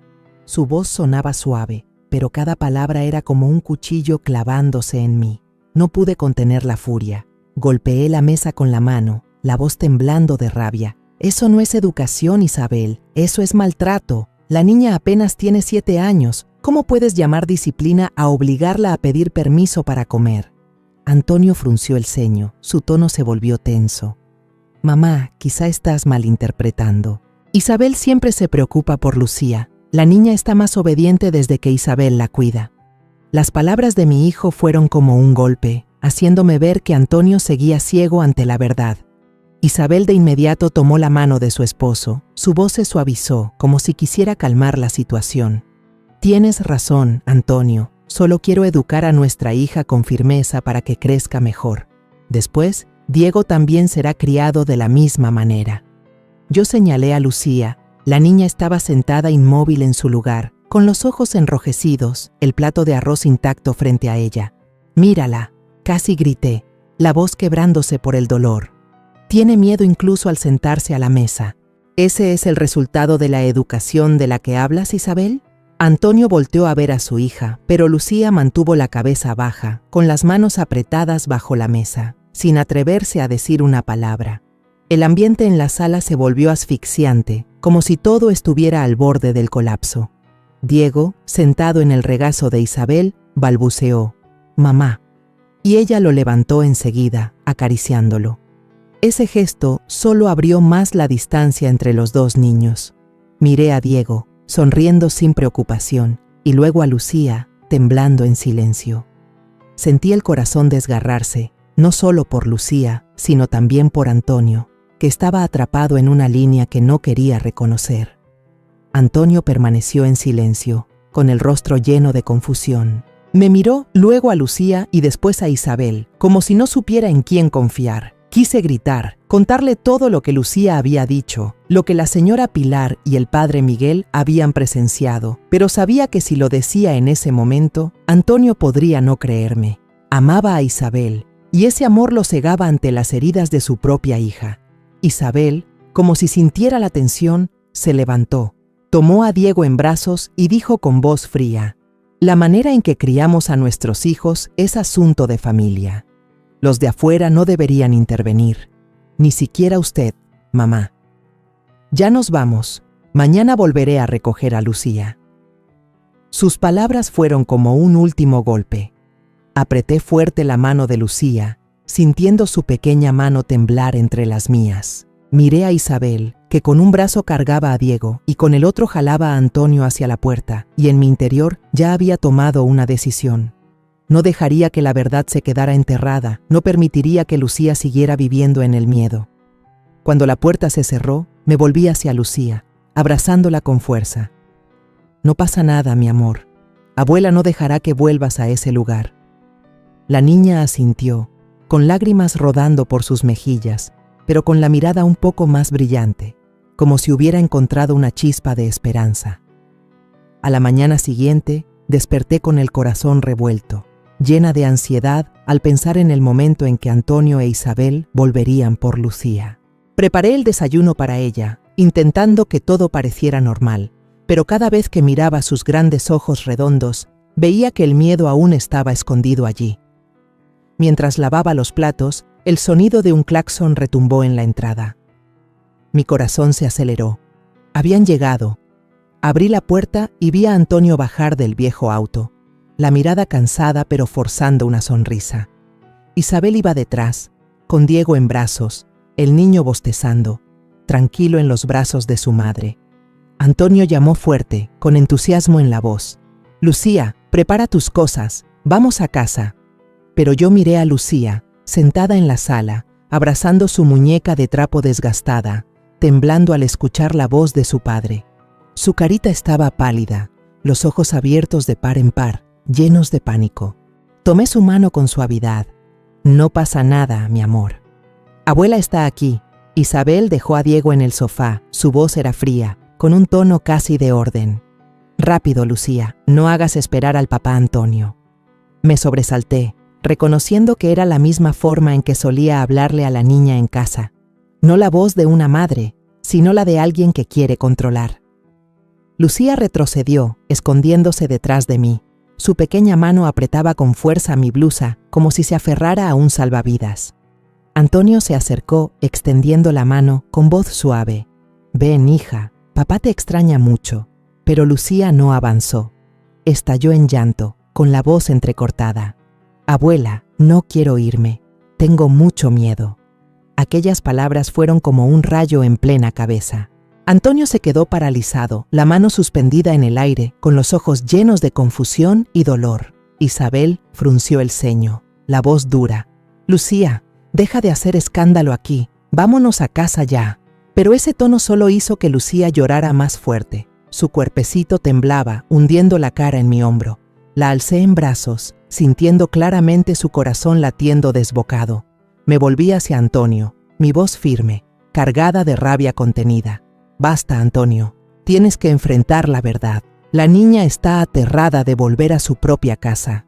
Su voz sonaba suave, pero cada palabra era como un cuchillo clavándose en mí. No pude contener la furia. Golpeé la mesa con la mano, la voz temblando de rabia. «Eso no es educación, Isabel. Eso es maltrato. La niña apenas tiene 7 años. ¿Cómo puedes llamar disciplina a obligarla a pedir permiso para comer?» Antonio frunció el ceño. Su tono se volvió tenso. «Mamá, quizá estás malinterpretando. Isabel siempre se preocupa por Lucía. La niña está más obediente desde que Isabel la cuida». Las palabras de mi hijo fueron como un golpe, haciéndome ver que Antonio seguía ciego ante la verdad. Isabel de inmediato tomó la mano de su esposo. Su voz se suavizó, como si quisiera calmar la situación. «Tienes razón, Antonio. Solo quiero educar a nuestra hija con firmeza para que crezca mejor. Después, Diego también será criado de la misma manera». Yo señalé a Lucía. La niña estaba sentada inmóvil en su lugar, con los ojos enrojecidos, el plato de arroz intacto frente a ella. «Mírala», casi grité, la voz quebrándose por el dolor. «Tiene miedo incluso al sentarse a la mesa. ¿Ese es el resultado de la educación de la que hablas, Isabel?» Antonio volteó a ver a su hija, pero Lucía mantuvo la cabeza baja, con las manos apretadas bajo la mesa, sin atreverse a decir una palabra. El ambiente en la sala se volvió asfixiante, como si todo estuviera al borde del colapso. Diego, sentado en el regazo de Isabel, balbuceó: «Mamá», y ella lo levantó enseguida, acariciándolo. Ese gesto solo abrió más la distancia entre los dos niños. Miré a Diego, sonriendo sin preocupación, y luego a Lucía, temblando en silencio. Sentí el corazón desgarrarse, no solo por Lucía, sino también por Antonio, que estaba atrapado en una línea que no quería reconocer. Antonio permaneció en silencio, con el rostro lleno de confusión. Me miró luego a Lucía y después a Isabel, como si no supiera en quién confiar. Quise gritar, contarle todo lo que Lucía había dicho, lo que la señora Pilar y el padre Miguel habían presenciado, pero sabía que si lo decía en ese momento, Antonio podría no creerme. Amaba a Isabel, y ese amor lo cegaba ante las heridas de su propia hija. Isabel, como si sintiera la tensión, se levantó, tomó a Diego en brazos y dijo con voz fría: «La manera en que criamos a nuestros hijos es asunto de familia. Los de afuera no deberían intervenir, ni siquiera usted, mamá. Ya nos vamos. Mañana volveré a recoger a Lucía». Sus palabras fueron como un último golpe. Apreté fuerte la mano de Lucía, sintiendo su pequeña mano temblar entre las mías. Miré a Isabel, que con un brazo cargaba a Diego y con el otro jalaba a Antonio hacia la puerta, y en mi interior ya había tomado una decisión. No dejaría que la verdad se quedara enterrada, no permitiría que Lucía siguiera viviendo en el miedo. Cuando la puerta se cerró, me volví hacia Lucía, abrazándola con fuerza. «No pasa nada, mi amor. Abuela no dejará que vuelvas a ese lugar». La niña asintió, con lágrimas rodando por sus mejillas, pero con la mirada un poco más brillante. como si hubiera encontrado una chispa de esperanza. A la mañana siguiente, desperté con el corazón revuelto, llena de ansiedad al pensar en el momento en que Antonio e Isabel volverían por Lucía. Preparé el desayuno para ella, intentando que todo pareciera normal, pero cada vez que miraba sus grandes ojos redondos, veía que el miedo aún estaba escondido allí. Mientras lavaba los platos, el sonido de un claxon retumbó en la entrada. Mi corazón se aceleró. Habían llegado. Abrí la puerta y vi a Antonio bajar del viejo auto, la mirada cansada pero forzando una sonrisa. Isabel iba detrás, con Diego en brazos, el niño bostezando, tranquilo en los brazos de su madre. Antonio llamó fuerte, con entusiasmo en la voz. «Lucía, prepara tus cosas, vamos a casa». Pero yo miré a Lucía, sentada en la sala, abrazando su muñeca de trapo desgastada, temblando al escuchar la voz de su padre. Su carita estaba pálida, los ojos abiertos de par en par, llenos de pánico. Tomé su mano con suavidad. «No pasa nada, mi amor. Abuela está aquí». Isabel dejó a Diego en el sofá, su voz era fría, con un tono casi de orden. «Rápido, Lucía, no hagas esperar al papá Antonio». Me sobresalté, reconociendo que era la misma forma en que solía hablarle a la niña en casa. No la voz de una madre, sino la de alguien que quiere controlar. Lucía retrocedió, escondiéndose detrás de mí. Su pequeña mano apretaba con fuerza mi blusa, como si se aferrara a un salvavidas. Antonio se acercó, extendiendo la mano, con voz suave. «Ven, hija, papá te extraña mucho». Pero Lucía no avanzó. Estalló en llanto, con la voz entrecortada. «Abuela, no quiero irme. Tengo mucho miedo». Aquellas palabras fueron como un rayo en plena cabeza. Antonio se quedó paralizado, la mano suspendida en el aire, con los ojos llenos de confusión y dolor. Isabel frunció el ceño, la voz dura. «Lucía, deja de hacer escándalo aquí. Vámonos a casa ya». Pero ese tono solo hizo que Lucía llorara más fuerte. Su cuerpecito temblaba, hundiendo la cara en mi hombro. La alcé en brazos, sintiendo claramente su corazón latiendo desbocado. Me volví hacia Antonio, mi voz firme, cargada de rabia contenida. «Basta, Antonio. Tienes que enfrentar la verdad. La niña está aterrada de volver a su propia casa».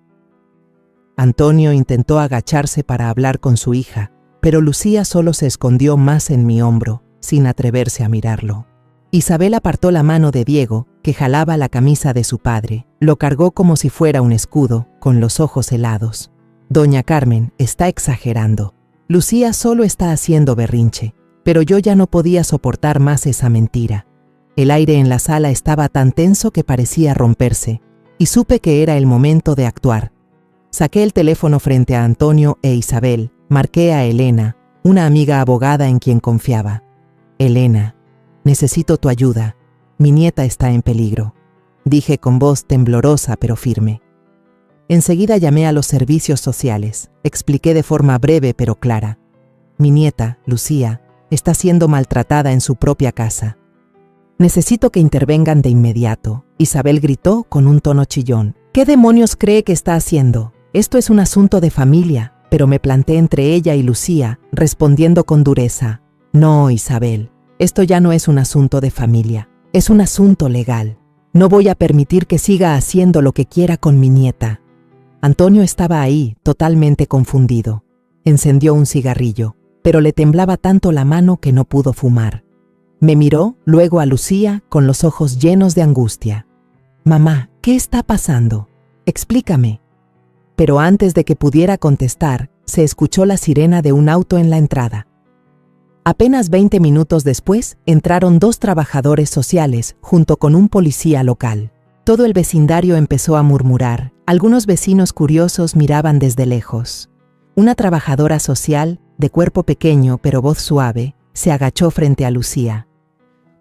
Antonio intentó agacharse para hablar con su hija, pero Lucía solo se escondió más en mi hombro, sin atreverse a mirarlo. Isabel apartó la mano de Diego, que jalaba la camisa de su padre. Lo cargó como si fuera un escudo, con los ojos helados. «Doña Carmen está exagerando. Lucía solo está haciendo berrinche». Pero yo ya no podía soportar más esa mentira. El aire en la sala estaba tan tenso que parecía romperse, y supe que era el momento de actuar. Saqué el teléfono frente a Antonio e Isabel, marqué a Elena, una amiga abogada en quien confiaba. «Elena, necesito tu ayuda. Mi nieta está en peligro», dije con voz temblorosa pero firme. Enseguida llamé a los servicios sociales. Expliqué de forma breve pero clara. «Mi nieta, Lucía, está siendo maltratada en su propia casa. Necesito que intervengan de inmediato». Isabel gritó con un tono chillón. «¿Qué demonios cree que está haciendo? Esto es un asunto de familia». Pero me planté entre ella y Lucía, respondiendo con dureza. «No, Isabel, esto ya no es un asunto de familia. Es un asunto legal. No voy a permitir que siga haciendo lo que quiera con mi nieta». Antonio estaba ahí, totalmente confundido. Encendió un cigarrillo, pero le temblaba tanto la mano que no pudo fumar. Me miró, luego a Lucía, con los ojos llenos de angustia. «Mamá, ¿qué está pasando? Explícame». Pero antes de que pudiera contestar, se escuchó la sirena de un auto en la entrada. Apenas 20 minutos después, entraron 2 trabajadores sociales, junto con un policía local. Todo el vecindario empezó a murmurar. Algunos vecinos curiosos miraban desde lejos. Una trabajadora social, de cuerpo pequeño pero voz suave, se agachó frente a Lucía.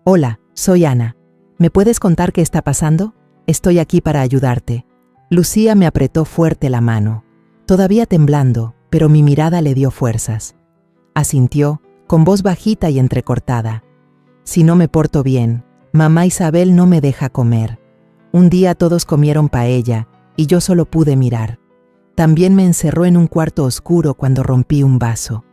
«Hola, soy Ana. ¿Me puedes contar qué está pasando? Estoy aquí para ayudarte». Lucía me apretó fuerte la mano, todavía temblando, pero mi mirada le dio fuerzas. Asintió, con voz bajita y entrecortada. «Si no me porto bien, mamá Isabel no me deja comer. Un día todos comieron paella y yo solo pude mirar. También me encerró en un cuarto oscuro cuando rompí un vaso».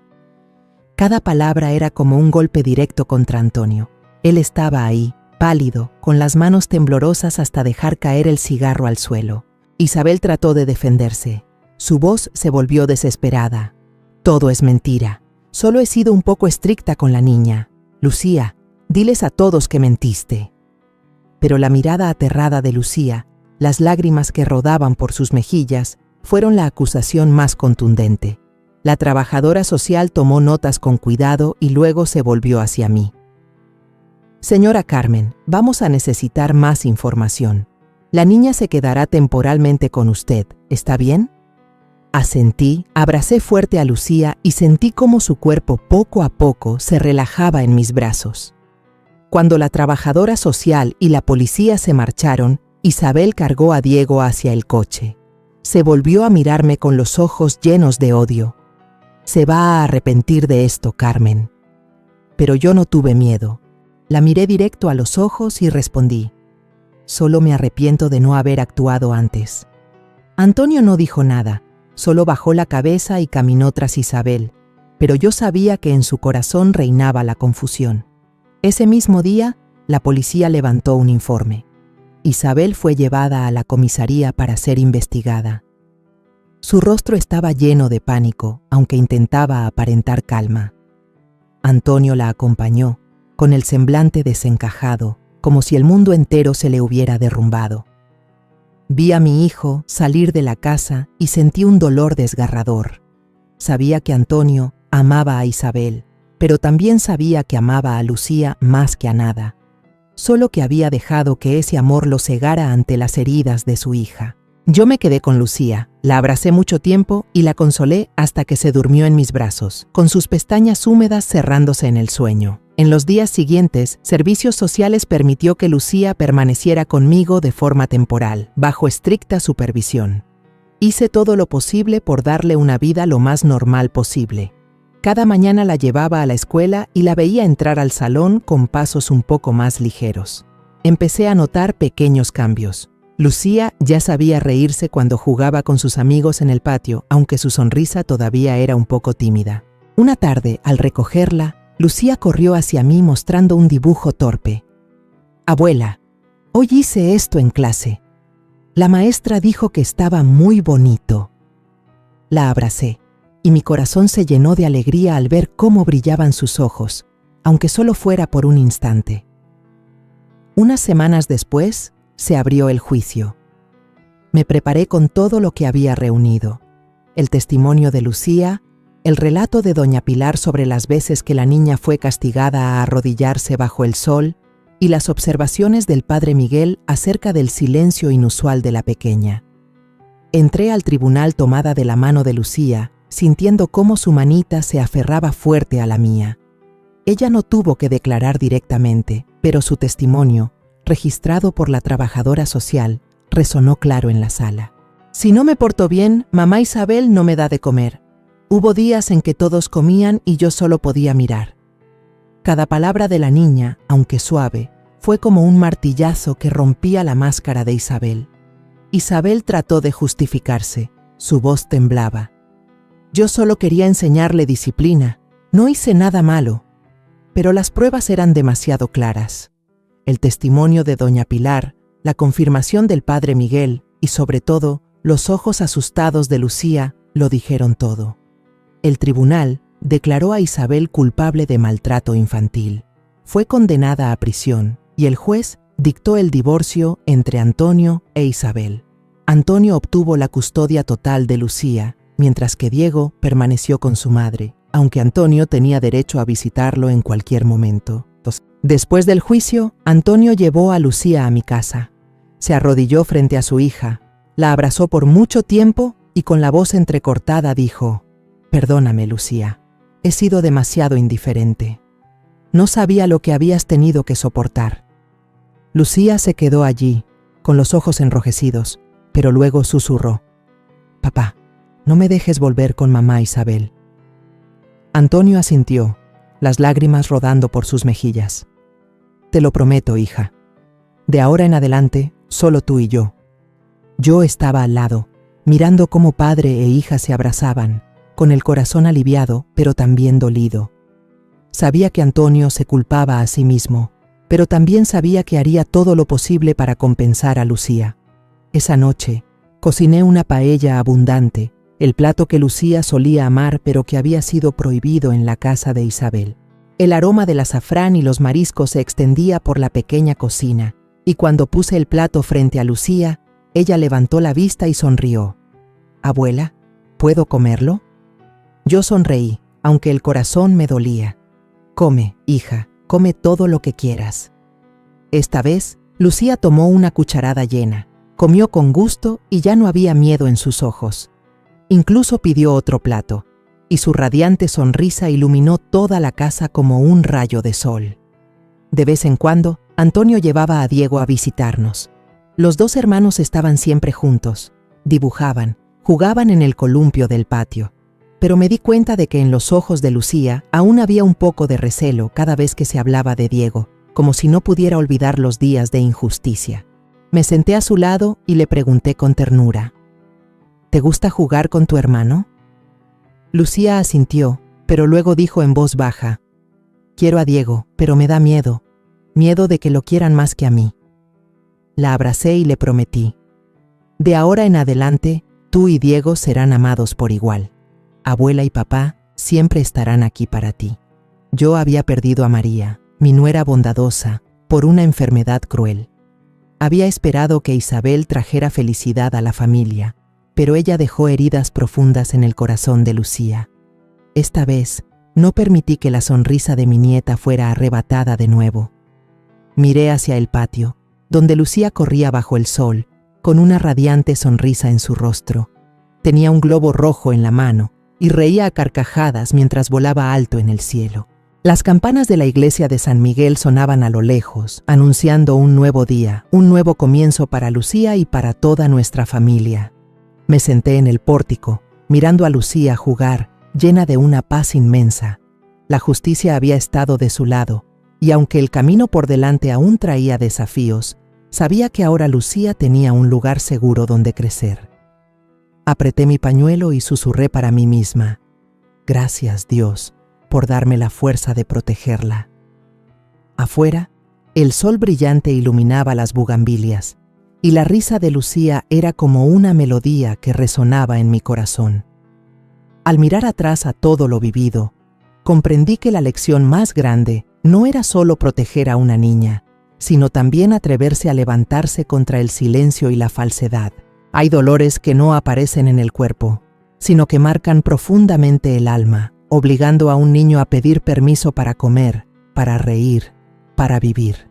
Cada palabra era como un golpe directo contra Antonio. Él estaba ahí, pálido, con las manos temblorosas hasta dejar caer el cigarro al suelo. Isabel trató de defenderse. Su voz se volvió desesperada. Todo es mentira. Solo he sido un poco estricta con la niña. Lucía, diles a todos que mentiste. Pero la mirada aterrada de Lucía, las lágrimas que rodaban por sus mejillas, fueron la acusación más contundente. La trabajadora social tomó notas con cuidado y luego se volvió hacia mí. Señora Carmen, vamos a necesitar más información. La niña se quedará temporalmente con usted, ¿está bien? Asentí, abracé fuerte a Lucía y sentí cómo su cuerpo poco a poco se relajaba en mis brazos. Cuando la trabajadora social y la policía se marcharon, Isabel cargó a Diego hacia el coche. Se volvió a mirarme con los ojos llenos de odio. Se va a arrepentir de esto, Carmen. Pero yo no tuve miedo. La miré directo a los ojos y respondí: solo me arrepiento de no haber actuado antes. Antonio no dijo nada, solo bajó la cabeza y caminó tras Isabel, pero yo sabía que en su corazón reinaba la confusión. Ese mismo día, la policía levantó un informe. Isabel fue llevada a la comisaría para ser investigada. Su rostro estaba lleno de pánico, aunque intentaba aparentar calma. Antonio la acompañó, con el semblante desencajado, como si el mundo entero se le hubiera derrumbado. Vi a mi hijo salir de la casa y sentí un dolor desgarrador. Sabía que Antonio amaba a Isabel, pero también sabía que amaba a Lucía más que a nada, solo que había dejado que ese amor lo cegara ante las heridas de su hija. Yo me quedé con Lucía, la abracé mucho tiempo y la consolé hasta que se durmió en mis brazos, con sus pestañas húmedas cerrándose en el sueño. En los días siguientes, Servicios Sociales permitió que Lucía permaneciera conmigo de forma temporal, bajo estricta supervisión. Hice todo lo posible por darle una vida lo más normal posible. Cada mañana la llevaba a la escuela y la veía entrar al salón con pasos un poco más ligeros. Empecé a notar pequeños cambios. Lucía ya sabía reírse cuando jugaba con sus amigos en el patio, aunque su sonrisa todavía era un poco tímida. Una tarde, al recogerla, Lucía corrió hacia mí mostrando un dibujo torpe. «Abuela, hoy hice esto en clase. La maestra dijo que estaba muy bonito». La abracé, y mi corazón se llenó de alegría al ver cómo brillaban sus ojos, aunque solo fuera por un instante. Unas semanas después, se abrió el juicio. Me preparé con todo lo que había reunido: el testimonio de Lucía, el relato de doña Pilar sobre las veces que la niña fue castigada a arrodillarse bajo el sol y las observaciones del padre Miguel acerca del silencio inusual de la pequeña. Entré al tribunal tomada de la mano de Lucía, sintiendo cómo su manita se aferraba fuerte a la mía. Ella no tuvo que declarar directamente, pero su testimonio, registrado por la trabajadora social, resonó claro en la sala. «Si no me porto bien, mamá Isabel no me da de comer. Hubo días en que todos comían y yo solo podía mirar». Cada palabra de la niña, aunque suave, fue como un martillazo que rompía la máscara de Isabel. Isabel trató de justificarse, su voz temblaba. «Yo solo quería enseñarle disciplina, no hice nada malo». Pero las pruebas eran demasiado claras. El testimonio de doña Pilar, la confirmación del padre Miguel y, sobre todo, los ojos asustados de Lucía lo dijeron todo. El tribunal declaró a Isabel culpable de maltrato infantil. Fue condenada a prisión y el juez dictó el divorcio entre Antonio e Isabel. Antonio obtuvo la custodia total de Lucía, mientras que Diego permaneció con su madre, aunque Antonio tenía derecho a visitarlo en cualquier momento. Después del juicio, Antonio llevó a Lucía a mi casa. Se arrodilló frente a su hija, la abrazó por mucho tiempo y con la voz entrecortada dijo: «Perdóname, Lucía, he sido demasiado indiferente. No sabía lo que habías tenido que soportar». Lucía se quedó allí, con los ojos enrojecidos, pero luego susurró: «Papá, no me dejes volver con mamá Isabel». Antonio asintió, las lágrimas rodando por sus mejillas. «Te lo prometo, hija. De ahora en adelante, solo tú y yo». Yo estaba al lado, mirando cómo padre e hija se abrazaban, con el corazón aliviado, pero también dolido. Sabía que Antonio se culpaba a sí mismo, pero también sabía que haría todo lo posible para compensar a Lucía. Esa noche, cociné una paella abundante, el plato que Lucía solía amar pero que había sido prohibido en la casa de Isabel. El aroma del azafrán y los mariscos se extendía por la pequeña cocina, y cuando puse el plato frente a Lucía, ella levantó la vista y sonrió. «Abuela, ¿puedo comerlo?» Yo sonreí, aunque el corazón me dolía. «Come, hija, come todo lo que quieras». Esta vez, Lucía tomó una cucharada llena, comió con gusto y ya no había miedo en sus ojos. Incluso pidió otro plato, y su radiante sonrisa iluminó toda la casa como un rayo de sol. De vez en cuando, Antonio llevaba a Diego a visitarnos. Los dos hermanos estaban siempre juntos, dibujaban, jugaban en el columpio del patio, pero me di cuenta de que en los ojos de Lucía aún había un poco de recelo cada vez que se hablaba de Diego, como si no pudiera olvidar los días de injusticia. Me senté a su lado y le pregunté con ternura: «¿Te gusta jugar con tu hermano?» Lucía asintió, pero luego dijo en voz baja: «Quiero a Diego, pero me da miedo de que lo quieran más que a mí». La abracé y le prometí: «De ahora en adelante, tú y Diego serán amados por igual. Abuela y papá siempre estarán aquí para ti». Yo había perdido a María, mi nuera bondadosa, por una enfermedad cruel. Había esperado que Isabel trajera felicidad a la familia, pero ella dejó heridas profundas en el corazón de Lucía. Esta vez, no permití que la sonrisa de mi nieta fuera arrebatada de nuevo. Miré hacia el patio, donde Lucía corría bajo el sol, con una radiante sonrisa en su rostro. Tenía un globo rojo en la mano y reía a carcajadas mientras volaba alto en el cielo. Las campanas de la iglesia de San Miguel sonaban a lo lejos, anunciando un nuevo día, un nuevo comienzo para Lucía y para toda nuestra familia. Me senté en el pórtico, mirando a Lucía jugar, llena de una paz inmensa. La justicia había estado de su lado, y aunque el camino por delante aún traía desafíos, sabía que ahora Lucía tenía un lugar seguro donde crecer. Apreté mi pañuelo y susurré para mí misma: «Gracias, Dios, por darme la fuerza de protegerla». Afuera, el sol brillante iluminaba las bugambilias, y la risa de Lucía era como una melodía que resonaba en mi corazón. Al mirar atrás a todo lo vivido, comprendí que la lección más grande no era solo proteger a una niña, sino también atreverse a levantarse contra el silencio y la falsedad. Hay dolores que no aparecen en el cuerpo, sino que marcan profundamente el alma, obligando a un niño a pedir permiso para comer, para reír, para vivir.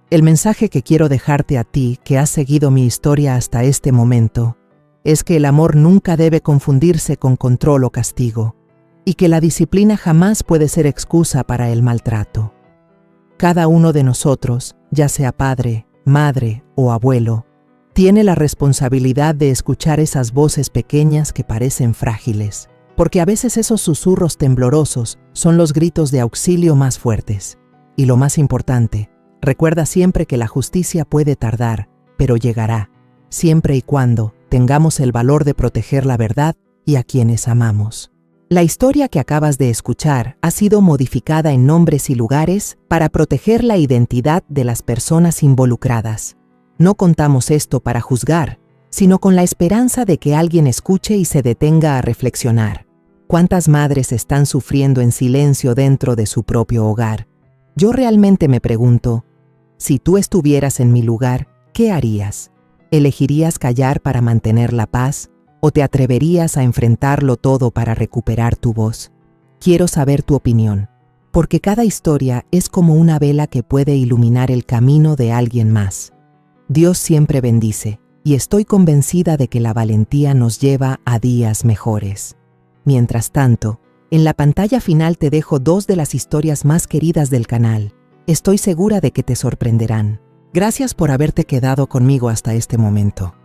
El mensaje que quiero dejarte a ti, que has seguido mi historia hasta este momento, es que el amor nunca debe confundirse con control o castigo, y que la disciplina jamás puede ser excusa para el maltrato. Cada uno de nosotros, ya sea padre, madre o abuelo, tiene la responsabilidad de escuchar esas voces pequeñas que parecen frágiles, porque a veces esos susurros temblorosos son los gritos de auxilio más fuertes. Y lo más importante, recuerda siempre que la justicia puede tardar, pero llegará, siempre y cuando tengamos el valor de proteger la verdad y a quienes amamos. La historia que acabas de escuchar ha sido modificada en nombres y lugares para proteger la identidad de las personas involucradas. No contamos esto para juzgar, sino con la esperanza de que alguien escuche y se detenga a reflexionar. ¿Cuántas madres están sufriendo en silencio dentro de su propio hogar? Yo realmente me pregunto, si tú estuvieras en mi lugar, ¿qué harías? ¿Elegirías callar para mantener la paz? ¿O te atreverías a enfrentarlo todo para recuperar tu voz? Quiero saber tu opinión, porque cada historia es como una vela que puede iluminar el camino de alguien más. Dios siempre bendice, y estoy convencida de que la valentía nos lleva a días mejores. Mientras tanto, en la pantalla final te dejo 2 de las historias más queridas del canal. Estoy segura de que te sorprenderán. Gracias por haberte quedado conmigo hasta este momento.